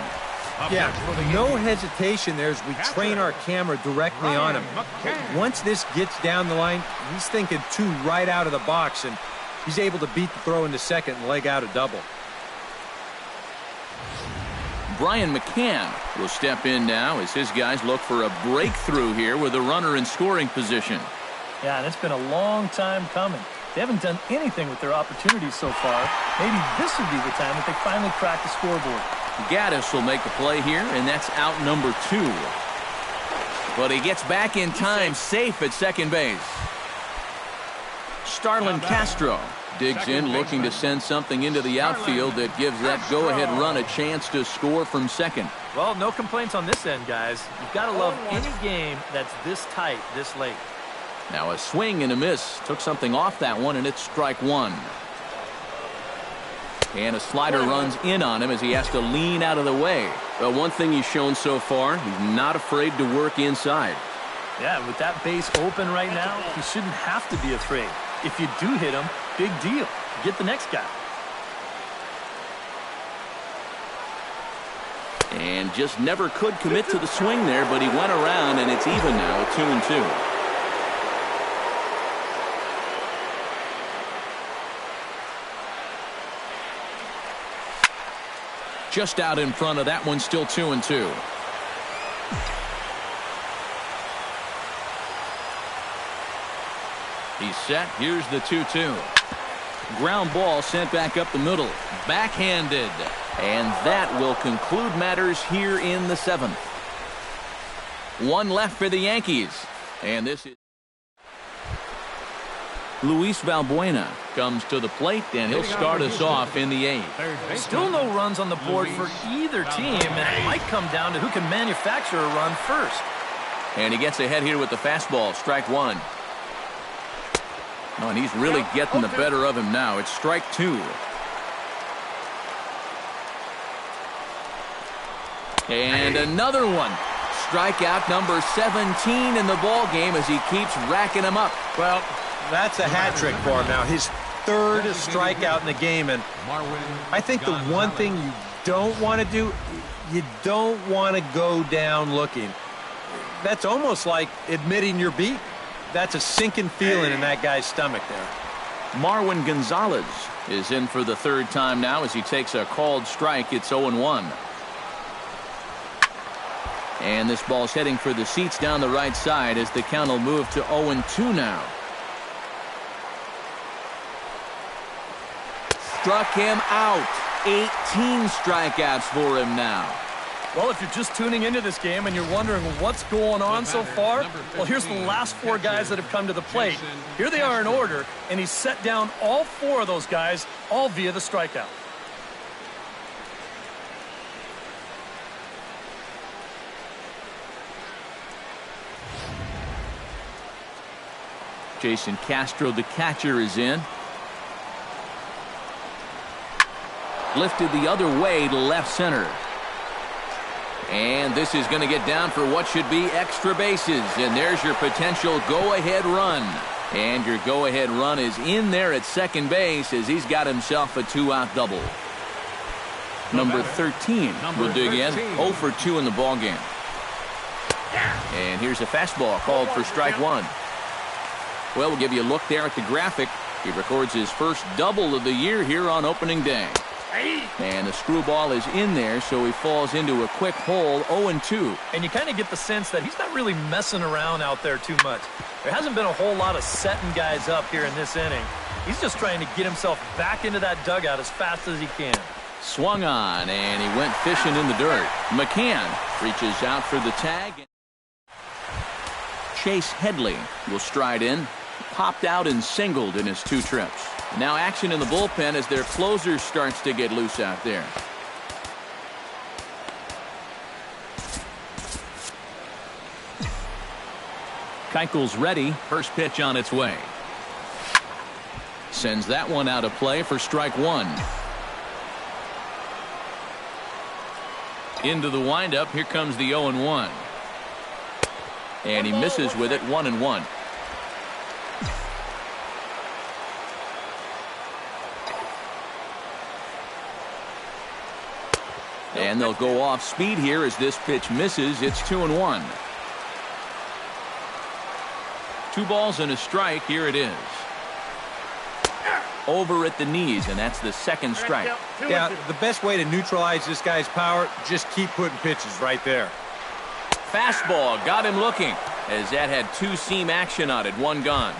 Yeah, no hesitation there as we train our camera directly on him. Once this gets down the line, he's thinking two right out of the box, and he's able to beat the throw into second and leg out a double. Brian McCann will step in now as his guys look for a breakthrough here with a runner in scoring position. Yeah, and it's been a long time coming. They haven't done anything with their opportunities so far. Maybe this would be the time that they finally crack the scoreboard. Gaddis will make the play here, and that's out number 2. But he gets back in time, safe at second base. Starlin Castro digs in, looking to send something into the outfield that gives that go-ahead run a chance to score from second. Well, no complaints on this end, guys. You've got to love any game that's this tight, this late. Now a swing and a miss. Took something off that one, and it's strike 1. And a slider runs in on him as he has to lean out of the way. Well, one thing he's shown so far, he's not afraid to work inside. Yeah, with that base open right now, he shouldn't have to be afraid. If you do hit him, big deal. Get the next guy. And just never could commit to the swing there, but he went around, and it's even now, 2-2. Just out in front of that one, still 2-2. He's set. Here's the 2-2. Ground ball sent back up the middle. Backhanded. And that will conclude matters here in the 7th. One left for the Yankees. And this is Luis Valbuena comes to the plate, and he'll start us off in the 8th. Still no runs on the board for either team, and it might come down to who can manufacture a run first. And he gets ahead here with the fastball, strike 1. Oh, and he's really getting the better of him now. It's strike 2. And another one. Strikeout number 17 in the ball game as he keeps racking them up. Well, that's a hat trick for him now. His 3rd strikeout in the game. And I think the one thing you don't want to do, you don't want to go down looking. That's almost like admitting you're beat. That's a sinking feeling in that guy's stomach there. Marwin Gonzalez is in for the 3rd time now as he takes a called strike. It's 0-1. And this ball's heading for the seats down the right side as the count will move to 0-2 now. Struck him out. 18 strikeouts for him now. Well, if you're just tuning into this game and you're wondering what's going on so far, well, here's the last 4 guys that have come to the plate. Here they are in order, and he's set down all 4 of those guys, all via the strikeout. Jason Castro, the catcher, is in. Lifted the other way to left center. And this is going to get down for what should be extra bases. And there's your potential go-ahead run. And your go-ahead run is in there at second base as he's got himself a 2-out double. Number 13 will dig in. 0 for 2 in the ballgame. And here's a fastball called for strike 1. Well, we'll give you a look there at the graphic. He records his first double of the year here on opening day. And the screwball is in there, so he falls into a quick hole, 0-2. And you kind of get the sense that he's not really messing around out there too much. There hasn't been a whole lot of setting guys up here in this inning. He's just trying to get himself back into that dugout as fast as he can. Swung on, and he went fishing in the dirt. McCann reaches out for the tag. Chase Headley will stride in. Popped out and singled in his 2 trips. Now action in the bullpen as their closer starts to get loose out there. Keuchel's ready. First pitch on its way. Sends that one out of play for strike 1. Into the windup. Here comes the 0-1. And he misses with it, 1-1. And they'll go off speed here as this pitch misses. It's 2-1. 2 balls and a strike. Here it is. Over at the knees, and that's the 2nd strike. Yeah, the best way to neutralize this guy's power, just keep putting pitches right there. Fastball got him looking. as that had two-seam action on it, one gone.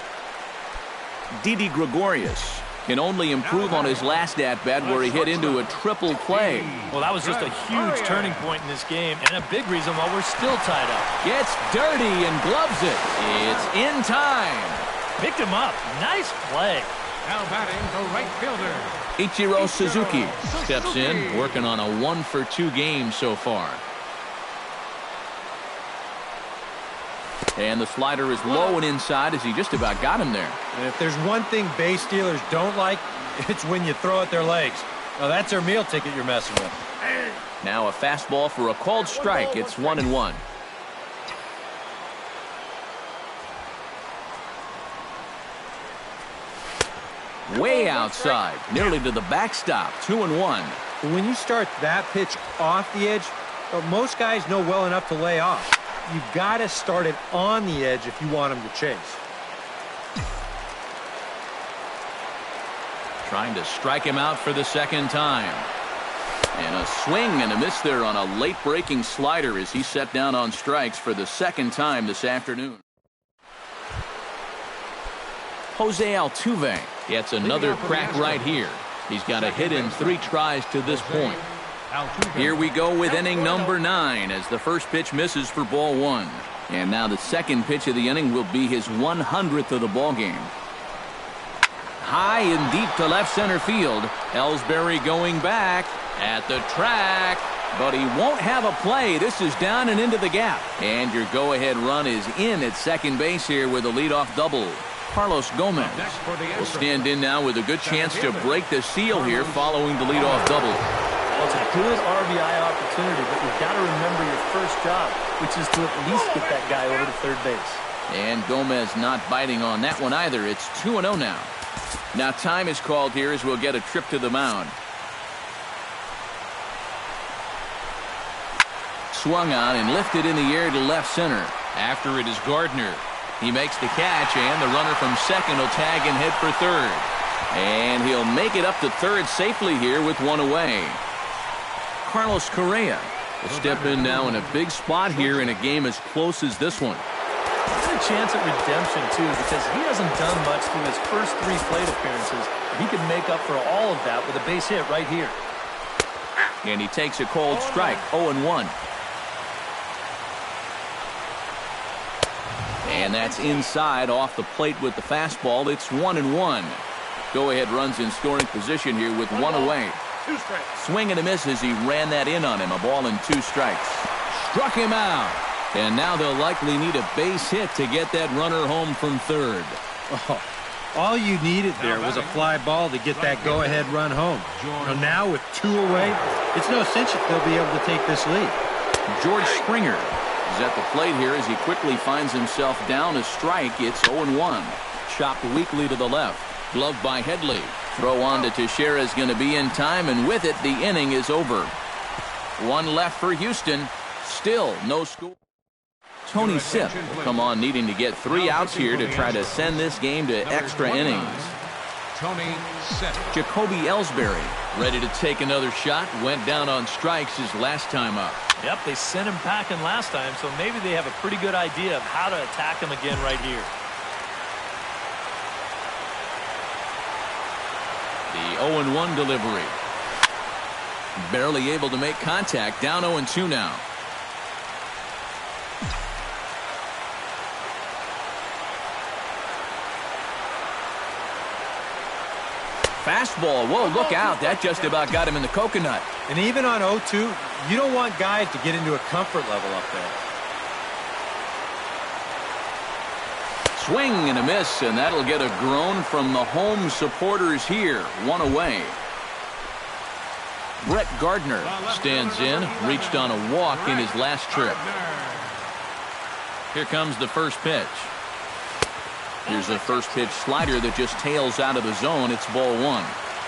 Didi Gregorius can only improve on his last at-bat where he hit into a triple play. Well, that was just a huge turning point in this game and a big reason why we're still tied up. Gets dirty and gloves it. It's in time. Picked him up. Nice play. Now batting the right fielder, Ichiro Suzuki steps in, working on a 1-for-2 game so far. And the slider is low and inside as he just about got him there. And if there's one thing base stealers don't like, it's when you throw at their legs. Now that's their meal ticket you're messing with. Now a fastball for a called strike. It's 1-1. Way outside, nearly to the backstop. 2-1. But when you start that pitch off the edge, well, most guys know well enough to lay off. You've got to start it on the edge if you want him to chase. Trying to strike him out for the second time. And a swing and a miss there on a late breaking slider as he set down on strikes for the second time this afternoon. Jose Altuve gets another crack right here. He's got a hit in 3 tries to this point. Here we go with inning number 9 as the first pitch misses for ball 1. And now the second pitch of the inning will be his 100th of the ball game. High and deep to left center field. Ellsbury going back at the track, but he won't have a play. This is down and into the gap. And your go-ahead run is in at second base here with a leadoff double. Carlos Gomez will stand in now with a good chance to break the seal here following the leadoff double. Well, it's a good RBI opportunity, but you've got to remember your first job, which is to at least get that guy over to third base. And Gomez not biting on that one either. It's 2-0 now. Now time is called here as we'll get a trip to the mound. Swung on and lifted in the air to left center. After it is Gardner. He makes the catch, and the runner from second will tag and head for third. And he'll make it up to third safely here with one away. Carlos Correa will step in now in a big spot here in a game as close as this one. He's got a chance at redemption, too, because he hasn't done much through his first 3 plate appearances. He can make up for all of that with a base hit right here. And he takes a cold strike, 0-1. And that's inside off the plate with the fastball. It's 1-1. Go-ahead runs in scoring position here with one away. Swing and a miss as he ran that in on him. A ball and 2 strikes. Struck him out. And now they'll likely need a base hit to get that runner home from third. Oh, all you needed there was a fly ball to get that go-ahead run home. Now with 2 away, it's no cinch that they'll be able to take this lead. George Springer is at the plate here as he quickly finds himself down a strike. It's 0-1. Chopped weakly to the left. Gloved by Headley. Throw on to Teixeira is going to be in time, and with it, the inning is over. 1 left for Houston. Still no score. Tony Sipp will come on needing to get 3 outs here to try to send this game to extra innings. Jacoby Ellsbury ready to take another shot. Went down on strikes his last time up. Yep, they sent him packing last time, so maybe they have a pretty good idea of how to attack him again right here. The 0-1 delivery. Barely able to make contact. Down 0-2 now. Fastball. Whoa, look out. That just about got him in the coconut. And even on 0-2, you don't want guys to get into a comfort level up there. Swing and a miss, and that'll get a groan from the home supporters here. One away. Brett Gardner stands in, reached on a walk in his last trip. Here comes the first pitch. Here's a first pitch slider that just tails out of the zone. It's ball 1.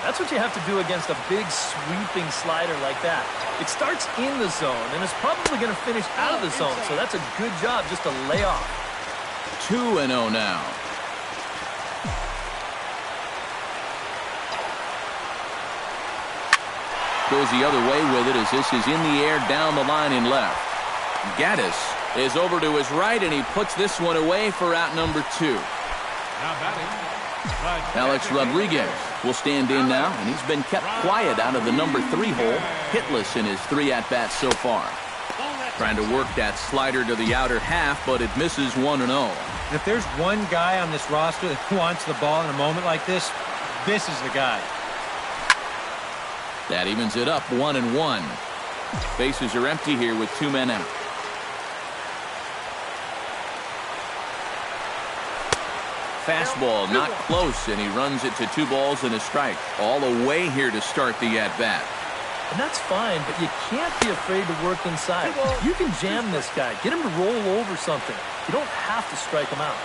That's what you have to do against a big sweeping slider like that. It starts in the zone, and it's probably going to finish out of the zone, so that's a good job just to lay off. 2-0 now. Goes the other way with it as this is in the air down the line in left. Gaddis is over to his right, and he puts this one away for out number 2. Now batting. Alex Rodriguez will stand in now, and he's been kept quiet out of the number 3 hole, hitless in his 3 at-bats so far. Trying to work that slider to the outer half, but it misses 1-0. If there's one guy on this roster that wants the ball in a moment like this, this is the guy. That evens it up 1-1. Bases are empty here with 2 men out. Fastball not close, and he runs it to 2 balls and a strike. All away here to start the at-bat. And that's fine, but you can't be afraid to work inside. You can jam this guy. Get him to roll over something. You don't have to strike him out.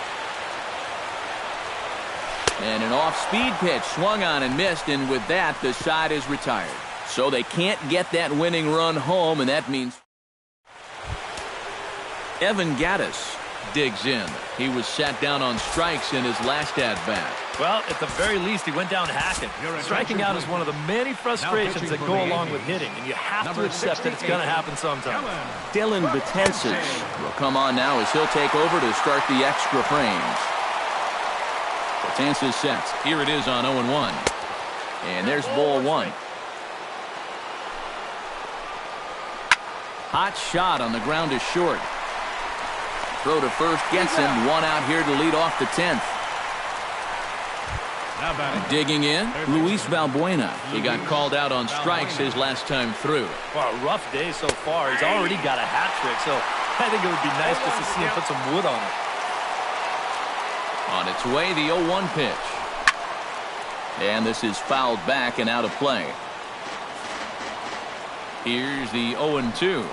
And an off-speed pitch swung on and missed, and with that, the side is retired. So they can't get that winning run home, and that means Evan Gattis digs in. He was sat down on strikes in his last at-bat. Well, at the very least, he went down hacking. Striking out is one of the many frustrations that go along with hitting, and you have to accept that it's going to happen sometimes. Dylan Betances will come on now as he'll take over to start the extra frames. Betances sets. Here it is on 0-1. And there's ball 1. Hot shot on the ground is short. Throw to first gets him. 1 out here to lead off the 10th. Digging in, Luis Valbuena. He got called out on strikes his last time through. Well, a rough day so far. He's already got a hat trick, so I think it would be nice just to see him put some wood on it. On its way, the 0-1 pitch. And this is fouled back and out of play. Here's the 0-2.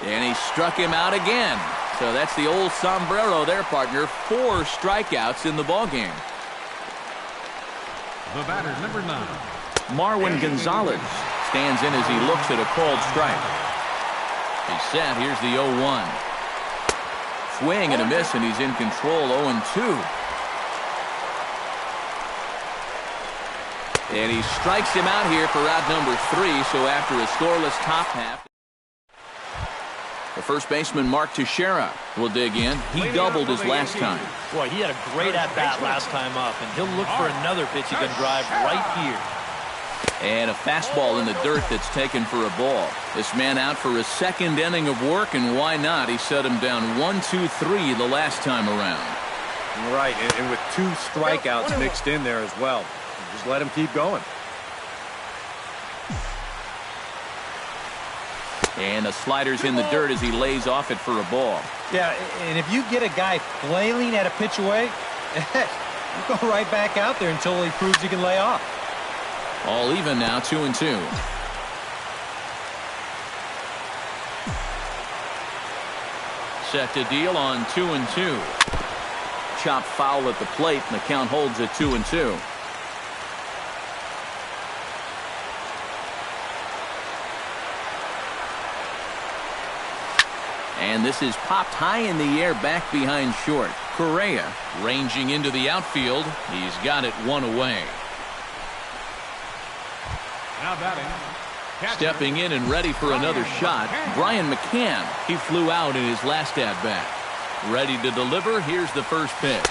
And he struck him out again. So that's the old sombrero there, partner. 4 strikeouts in the ballgame. The batter, number 9. Marwin Gonzalez stands in as he looks at a called strike. He's set. Here's the 0-1. Swing and a miss, and he's in control. 0-2. And he strikes him out here for out number 3. So after a scoreless top half, the first baseman, Mark Teixeira, will dig in. He doubled his last time. Boy, he had a great at-bat last time up, and he'll look for another pitch he can drive right here. And a fastball in the dirt that's taken for a ball. This man out for a second inning of work, and why not? He set him down 1-2-3 the last time around. Right, and with 2 strikeouts mixed in there as well. Just let him keep going. And the slider's in the dirt as he lays off it for a ball. Yeah, and if you get a guy flailing at a pitch away, you go right back out there until he proves he can lay off. All even now, 2-2. Set to deal on 2-2. Chop foul at the plate, and the count holds at 2-2. And this is popped high in the air back behind short. Correa ranging into the outfield. He's got it 1 away. Now batting. Stepping in and ready for another shot, Brian McCann. He flew out in his last at-bat. Ready to deliver. Here's the first pitch.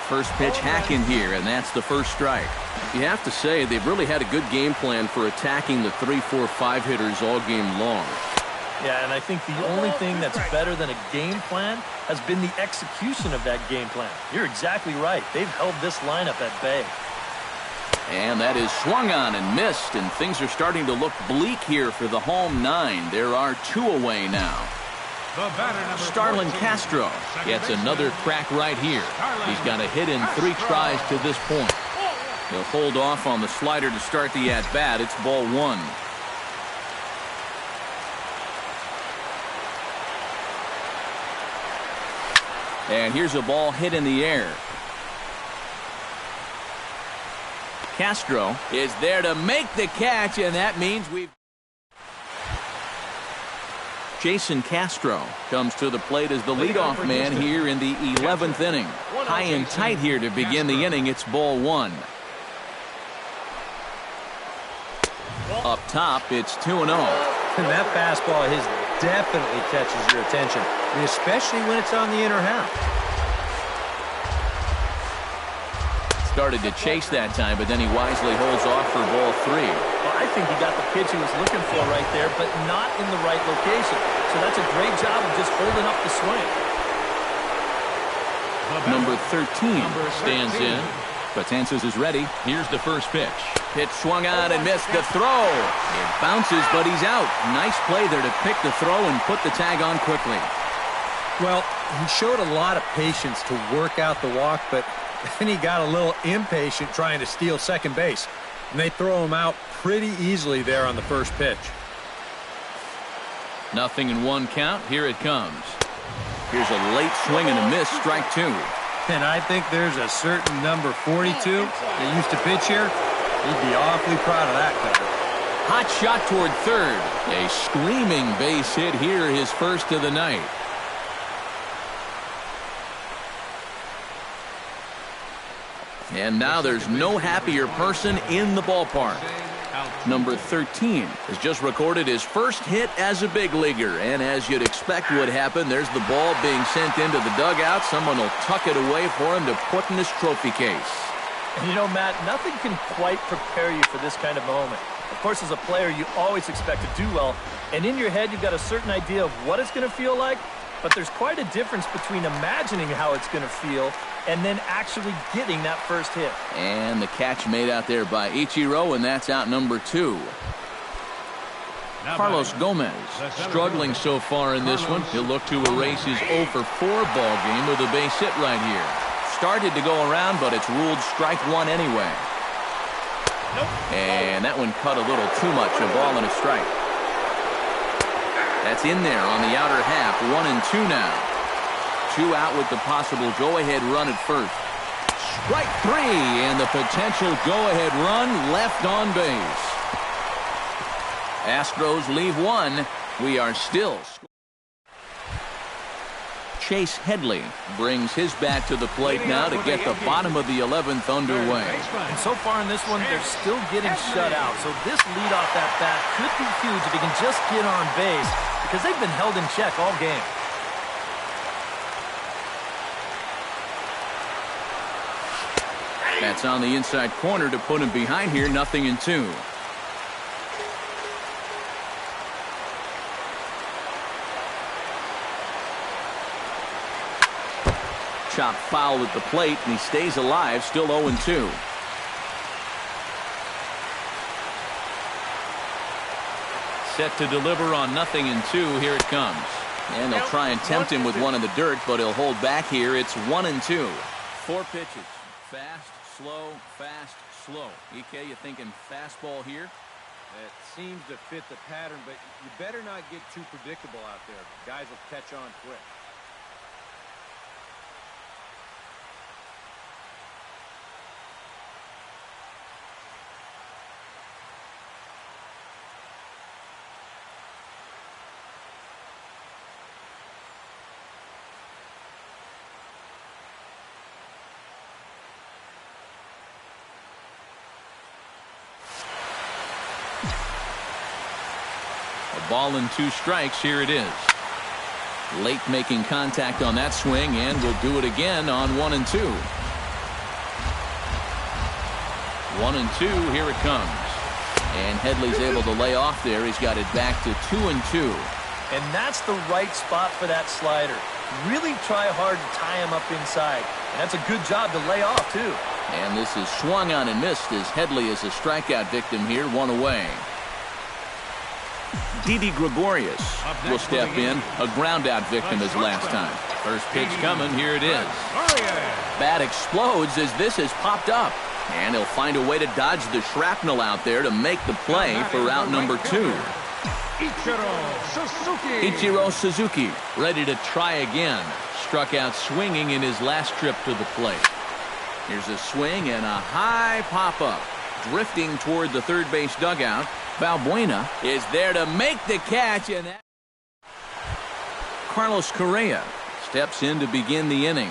First pitch hacking here, and that's the first strike. You have to say they've really had a good game plan for attacking the 3, 4, 5 hitters all game long. Yeah, and I think the only thing that's better than a game plan has been the execution of that game plan. You're exactly right. They've held this lineup at bay. And that is swung on and missed, and things are starting to look bleak here for the home 9. There are 2 away now. Starlin Castro gets another crack right here. He's got a hit in 3 tries to this point. He'll hold off on the slider to start the at-bat. It's ball 1. And here's a ball hit in the air. Castro is there to make the catch, and that means we've... Jason Castro comes to the plate as the leadoff man here in the 11th inning. High and tight here to begin the inning. It's ball 1. Up top, it's 2-0. And that fastball of his definitely catches your attention. especially when it's on the inner half. Started to chase that time, but then he wisely holds off for ball 3. Well, I think he got the pitch he was looking for right there, but not in the right location. So that's a great job of just holding up the swing. Number 13 stands in. Betances is ready. Here's the first pitch. Pitch swung on and missed the throw. It bounces, but he's out. Nice play there to pick the throw and put the tag on quickly. Well, he showed a lot of patience to work out the walk, but then he got a little impatient trying to steal second base. And they throw him out pretty easily there on the first pitch. 0-1 count. Here it comes. Here's a late swing and a miss, strike 2. And I think there's a certain number 42 that used to pitch here. He'd be awfully proud of that cover. Hot shot toward third. A screaming base hit here, his first of the night. And now there's no happier person in the ballpark. Number 13 has just recorded his first hit as a big leaguer. And as you'd expect would happen, there's the ball being sent into the dugout. Someone will tuck it away for him to put in his trophy case. And you know, Matt, nothing can quite prepare you for this kind of moment. Of course, as a player, you always expect to do well. And in your head, you've got a certain idea of what it's going to feel like. But there's quite a difference between imagining how it's going to feel and then actually getting that first hit. And the catch made out there by Ichiro, and that's out number 2. Carlos Gomez struggling so far in this one. He'll look to erase his 0-for-4 ball game with a base hit right here. Started to go around, but it's ruled strike 1 anyway. And that one cut a little too much, a ball and a strike. That's in there on the outer half. 1-2 now. 2 out with the possible go-ahead run at first. Strike 3, and the potential go-ahead run left on base. Astros leave 1. We are still. Chase Headley brings his bat to the plate now to get the bottom of the 11th underway. And so far in this one, they're still getting shut out. So this leadoff at bat could be huge if he can just get on base, because they've been held in check all game. That's on the inside corner to put him behind here. 0-2. Chop foul at the plate, and he stays alive, still 0-2. Set to deliver on 0-2. Here it comes. And they'll try and tempt him with one in the dirt, but he'll hold back here. It's 1-2. 4 pitches. Fast, slow, fast, slow. EK, you thinking fastball here? It seems to fit the pattern, but you better not get too predictable out there. Guys will catch on quick. Ball and 2 strikes. Here it is. Late making contact on that swing, and will do it again on 1-2. 1-2. Here it comes. And Headley's able to lay off there. He's got it back to 2-2. And that's the right spot for that slider. Really try hard to tie him up inside. And that's a good job to lay off, too. And this is swung on and missed as Headley is a strikeout victim here. 1 away. Didi Gregorius will step in, a ground-out victim as last time. First pitch coming, here it is. Bat explodes as this has popped up. And he'll find a way to dodge the shrapnel out there to make the play for out number 2. Ichiro Suzuki ready to try again. Struck out swinging in his last trip to the plate. Here's a swing and a high pop-up. Drifting toward the third base dugout. Valbuena is there to make the catch, and that Carlos Correa steps in to begin the inning.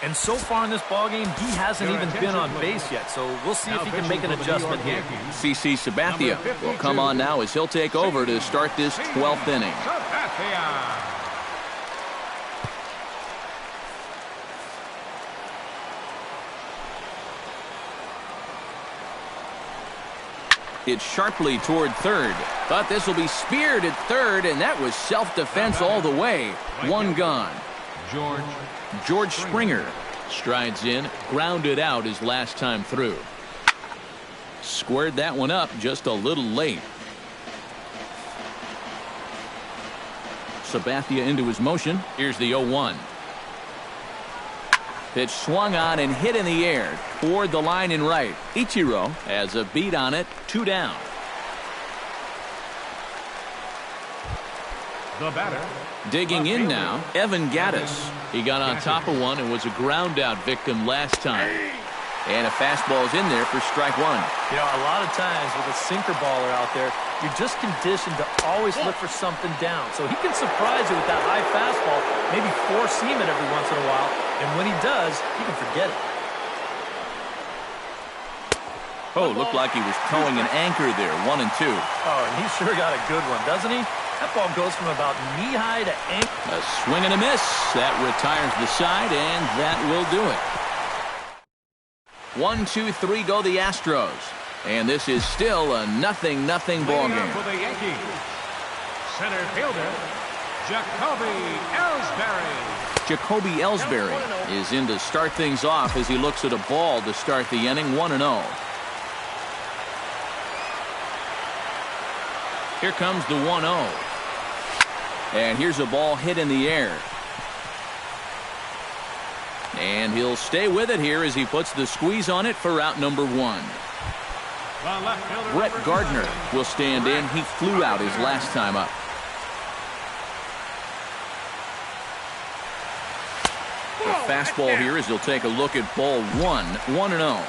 And so far in this ballgame, he hasn't even been on base yet, so we'll see if he can make an adjustment here. CC Sabathia will come on now as he'll take over to start this 12th inning. It's sharply toward third. But this will be speared at third, and that was self-defense all the way. One gone. George Springer strides in, grounded out his last time through. Squared that one up just a little late. Sabathia into his motion. Here's the 0-1. Pitch swung on and hit in the air toward the line and right. Ichiro has a beat on it. 2 down. The batter. Digging in now, Evan Gaddis. He got on top of one and was a ground out victim last time. And a fastball's in there for strike 1. You know, a lot of times with a sinker baller out there, you're just conditioned to always look for something down. So he can surprise you with that high fastball, maybe force seam it every once in a while. And when he does, you can forget it. Oh, looked like he was towing an anchor there. 1-2. Oh, and he sure got a good one, doesn't he? That ball goes from about knee-high to ankle. A swing and a miss. That retires the side, and that will do it. 1-2-3 go the Astros. And this is still a 0-0 ball game. For the Yankees, center fielder, Jacoby Ellsbury is in to start things off as he looks at a ball to start the inning. 1-0. Here comes the 1-0. And here's a ball hit in the air. And he'll stay with it here as he puts the squeeze on it for out number 1. Brett Gardner will stand in. He flew out his last time up. The fastball here as he'll take a look at ball 1. 1-0.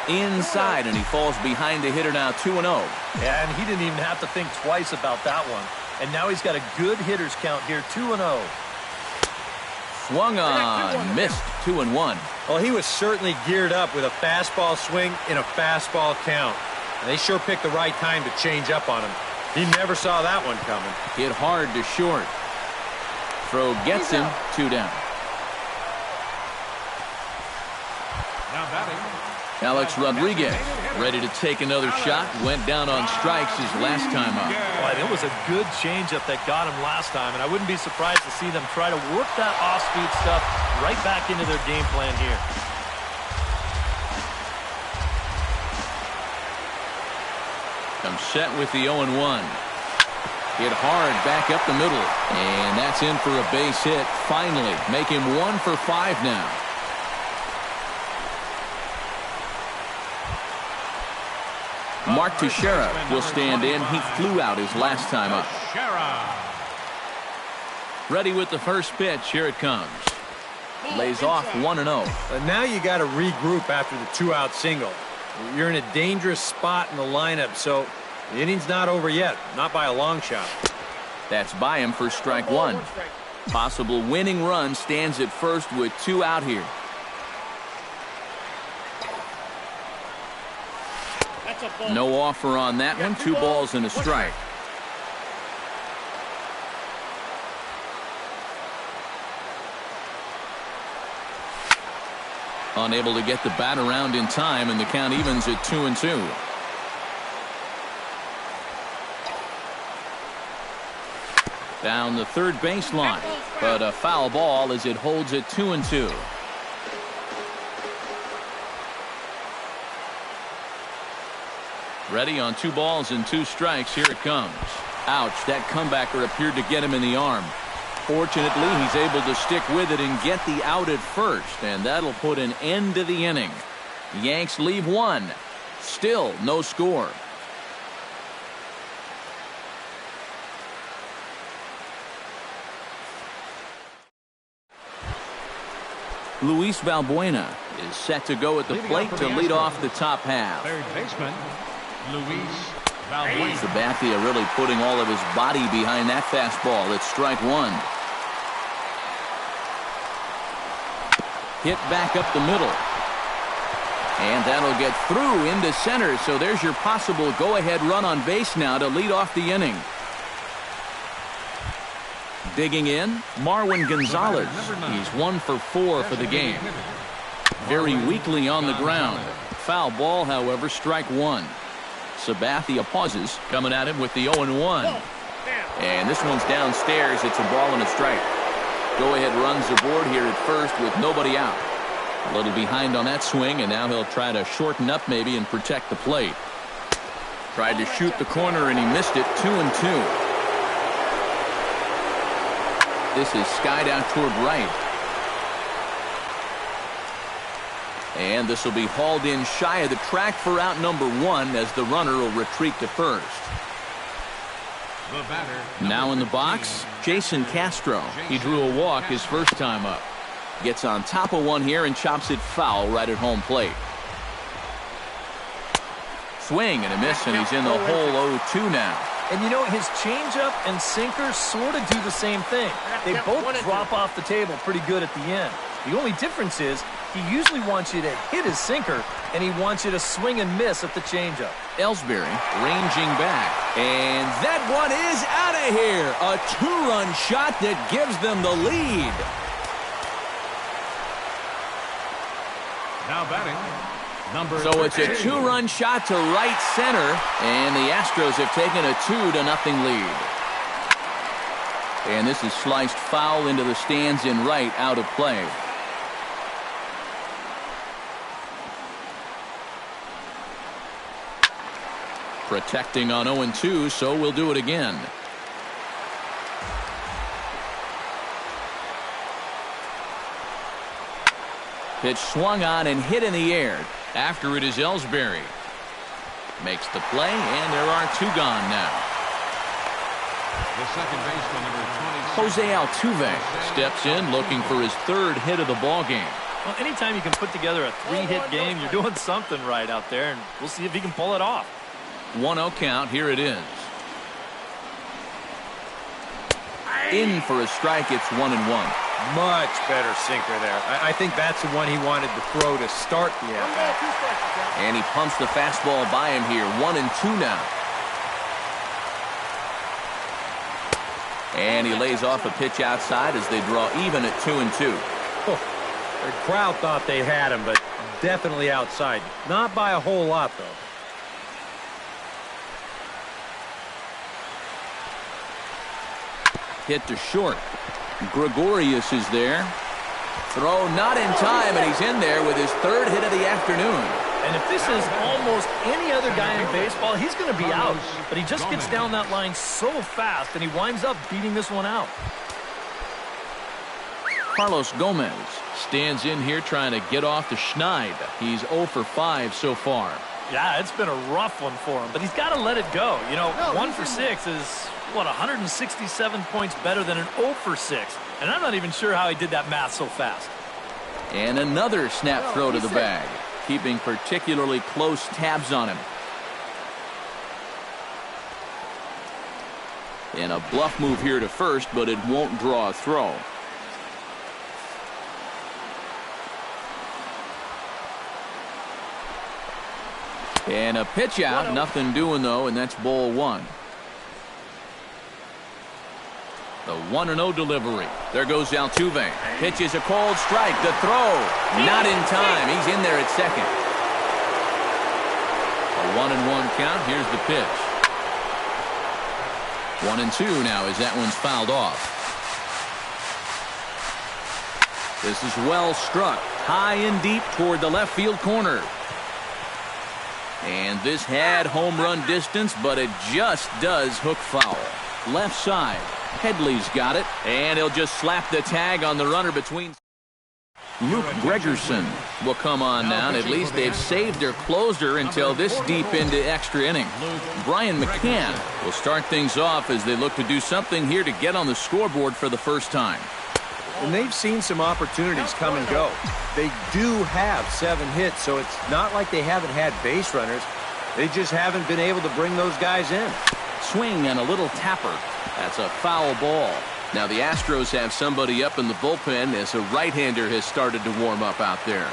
Inside, and he falls behind the hitter now. 2-0. Yeah, and he didn't even have to think twice about that one. And now he's got a good hitter's count here. 2-0. Swung on, missed. 2-1. Well, he was certainly geared up with a fastball swing in a fastball count. And they sure picked the right time to change up on him. He never saw that one coming. Hit hard to short. Throw gets him. 2 down. Now batting, Alex Rodriguez ready to take another shot. Went down on strikes his last time up. Well, it was a good changeup that got him last time, and I wouldn't be surprised to see them try to work that off-speed stuff right back into their game plan here. Comes set with the 0-1. Hit hard back up the middle, and that's in for a base hit. Finally, make him 1 for 5 now. Mark Teixeira will stand in. He flew out his last time up. Ready with the first pitch. Here it comes. Lays off 1-0. But now you got to regroup after the 2-out single. You're in a dangerous spot in the lineup, so the inning's not over yet. Not by a long shot. That's by him for strike 1. Possible winning run stands at first with 2 out here. No offer on that one. 2 balls and a strike. Unable to get the bat around in time, and the count evens at 2-2. Down the third baseline, but a foul ball as it holds at 2-2. Ready on 2 balls and 2 strikes. Here it comes. Ouch, that comebacker appeared to get him in the arm. Fortunately, he's able to stick with it and get the out at first, and that'll put an end to the inning. Yanks leave 1. Still no score. Luis Valbuena is set to go at the plate to lead off the top half. third baseman, Luis Valbuena. Sabathia really putting all of his body behind that fastball. It's strike 1. Hit back up the middle. And that'll get through into center. So there's your possible go-ahead run on base now to lead off the inning. Digging in, Marwin Gonzalez. He's 1 for 4 for the game. Very weakly on the ground. Foul ball, however, strike one. Sabathia pauses, coming at him with the 0-1. And this one's downstairs. It's a ball and a strike. Go-ahead runs aboard here at first with nobody out. A little behind on that swing, and now he'll try to shorten up maybe and protect the plate. Tried to shoot the corner, and he missed it. 2-2. This is skied out toward right. And this will be hauled in shy of the track for out number 1 as the runner will retreat to first. Now in the box, Jason Castro. He drew a walk his first time up. Gets on top of one here and chops it foul right at home plate. Swing and a miss, and he's in the hole 0-2 now. And you know, his changeup and sinker sort of do the same thing. They both drop off the table pretty good at the end. The only difference is he usually wants you to hit his sinker, and he wants you to swing and miss at the changeup. Ellsbury ranging back, and that one is out of here. A 2-run shot that gives them the lead. Now batting, number So it's a 2-run shot to right center, and the Astros have taken a 2-0 lead. And this is sliced foul into the stands in right, out of play. Protecting on 0-2, so we'll do it again. Pitch swung on and hit in the air. After it is Ellsbury. Makes the play, and there are 2 gone now. The second baseman, number 26. Jose Altuve steps in looking for his 3rd hit of the ball game. Well, anytime you can put together a 3-hit game, you're doing something right out there, and we'll see if he can pull it off. 1-0 count. Here it is. In for a strike. It's 1-1. Much better sinker there. I think that's the one he wanted to throw to start the at-bat. And he pumps the fastball by him here. 1-2 now. And he lays off a pitch outside as they draw even at 2-2. Oh, the crowd thought they had him, but definitely outside. Not by a whole lot, though. Hit to short. Gregorius is there. Throw not in time, and he's in there with his 3rd hit of the afternoon. And if this is almost any other guy in baseball, he's going to be out. But he just gets down that line so fast, and he winds up beating this one out. Carlos Gomez stands in here trying to get off the schneid. He's 0 for 5 so far. Yeah, it's been a rough one for him, but he's got to let it go. You know, 1 for 6 is, what, 167 points better than an 0 for 6. And I'm not even sure how he did that math so fast. And another snap throw to the bag, keeping particularly close tabs on him. And a bluff move here to first, but it won't draw a throw. And a pitch out, nothing doing though, and that's ball 1. The 1-0 delivery. There goes Altuve. Pitches a cold strike. The throw. Not in time. He's in there at second. A 1-1 count. Here's the pitch. 1-2 now as that one's fouled off. This is well struck. High and deep toward the left field corner. And this had home run distance, but it just does hook foul. Left side. Headley's got it, and he'll just slap the tag on the runner between. Luke Gregerson will come on now, and at least they've saved their closer until this deep into extra inning. Brian McCann will start things off as they look to do something here to get on the scoreboard for the first time. And they've seen some opportunities come and go. They do have 7 hits, so it's not like they haven't had base runners. They just haven't been able to bring those guys in. Swing and a little tapper. That's a foul ball. Now the Astros have somebody up in the bullpen as a right-hander has started to warm up out there.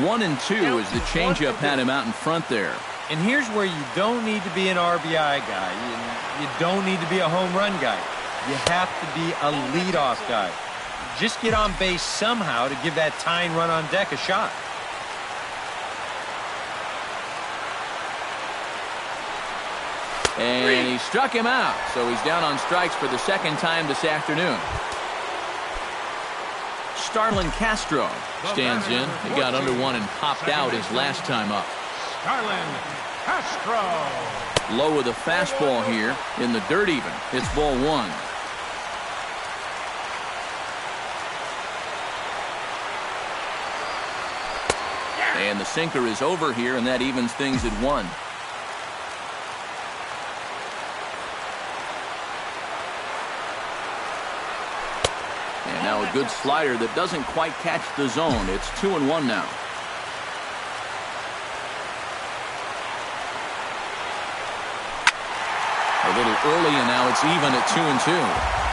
1-2 as the changeup had him out in front there. And here's where you don't need to be an RBI guy. You don't need to be a home run guy. You have to be a leadoff guy. Just get on base somehow to give that tying run on deck a shot. And he struck him out, so he's down on strikes for the second time this afternoon. Starlin Castro stands in. He got under one and popped out his last time up. Starlin Castro. Low with a fastball here in the dirt even. It's ball one. And the sinker is over here, and that evens things at one. And now a good slider that doesn't quite catch the zone. It's 2-1 now. A little early, and now it's even at 2-2.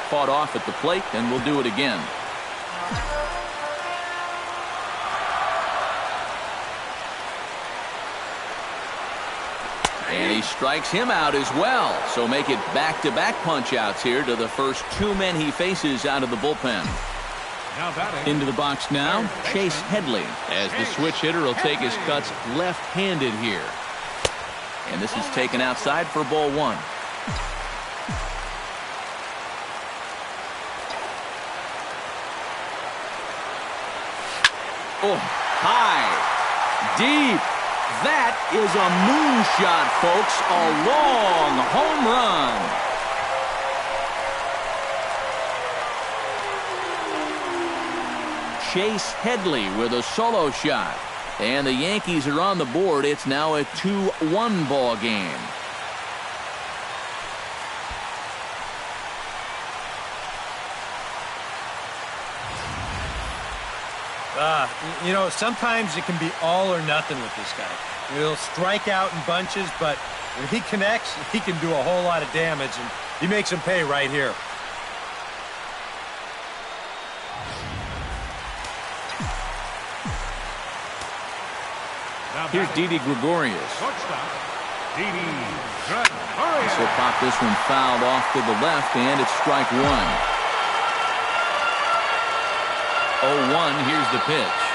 Fought off at the plate, and we'll do it again. And he strikes him out as well. So make it back-to-back punch-outs here to the first two men he faces out of the bullpen. Into the box now, Chase Headley, as the switch hitter will take his cuts left-handed here. And this is taken outside for ball one. Oh, high, deep. That is a moonshot, folks. A long home run. Chase Headley with a solo shot. And the Yankees are on the board. It's now a 2-1 ball game. You know, sometimes it can be all or nothing with this guy. He'll strike out in bunches, but when he connects, he can do a whole lot of damage, and he makes him pay right here. Here's Didi Gregorius. He'll pop this one fouled off to the left, and it's strike one. 0-1, here's the pitch.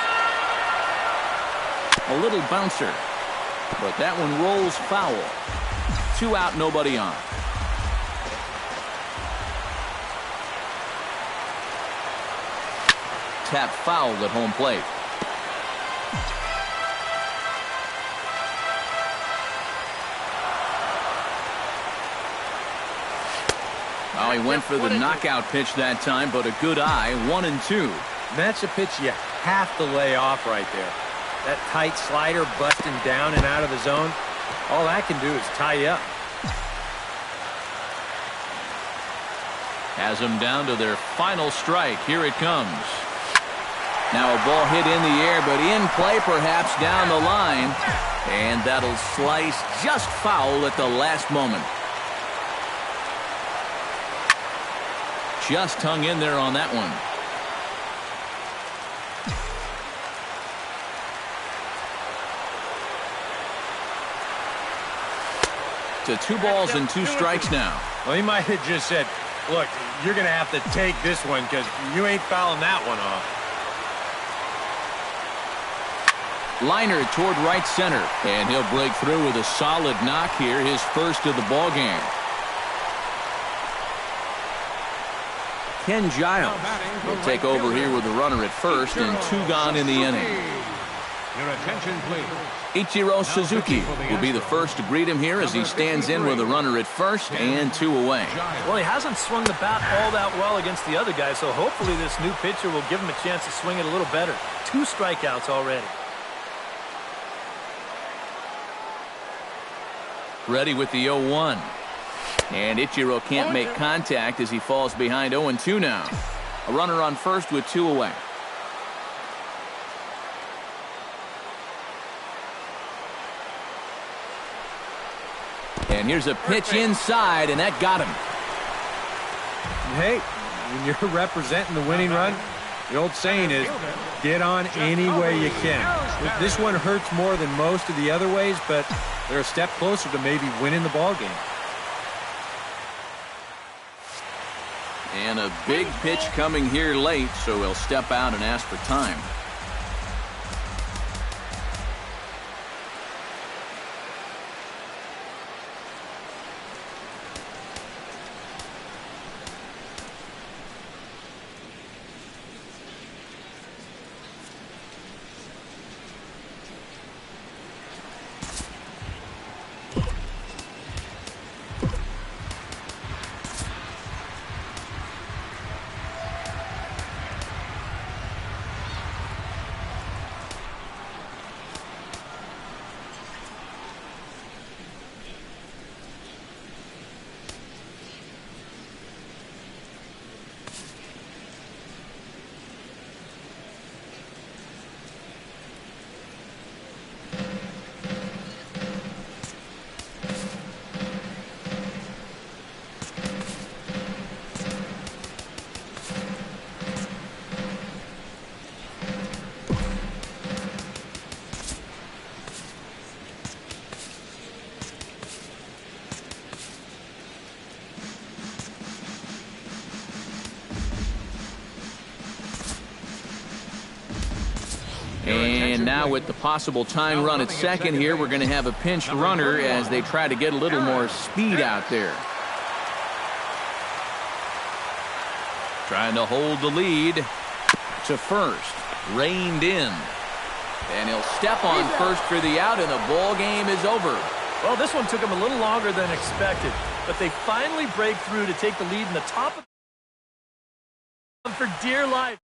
A little bouncer, but that one rolls foul. 2 out, nobody on. Tap fouled at home plate. Well, he went for the knockout pitch that time, but a good eye, 1-2. That's a pitch you have to lay off right there. That tight slider busting down and out of the zone, all that can do is tie you up. Has them down to their final strike. Here it comes. Now a ball hit in the air, but in play perhaps down the line. And that'll slice just foul at the last moment. Just hung in there on that one. To 2 balls and 2 strikes now. Well, he might have just said, look, you're going to have to take this one because you ain't fouling that one off. Liner toward right center, and he'll break through with a solid knock here, his first of the ball game. Ken Giles will take over here with a runner at first and 2 gone in the inning. Your attention, please. Ichiro Suzuki will be the first to greet him here as he stands in with a runner at first and 2 away. Well, he hasn't swung the bat all that well against the other guy, so hopefully this new pitcher will give him a chance to swing it a little better. 2 strikeouts already. Ready with the 0-1. And Ichiro can't make contact as he falls behind 0-2 now. A runner on first with 2 away. And here's a pitch inside, and that got him. Hey, when you're representing the winning run, the old saying is, get on any way you can. This one hurts more than most of the other ways, but they're a step closer to maybe winning the ball game. And a big pitch coming here late, so he'll step out and ask for time. And now with the possible tying run at second here, we're going to have a pinch runner as they try to get a little more speed out there. Trying to hold the lead to first. Reined in. And he'll step on first for the out, and the ball game is over. Well, this one took them a little longer than expected, but they finally break through to take the lead in the top of for dear life.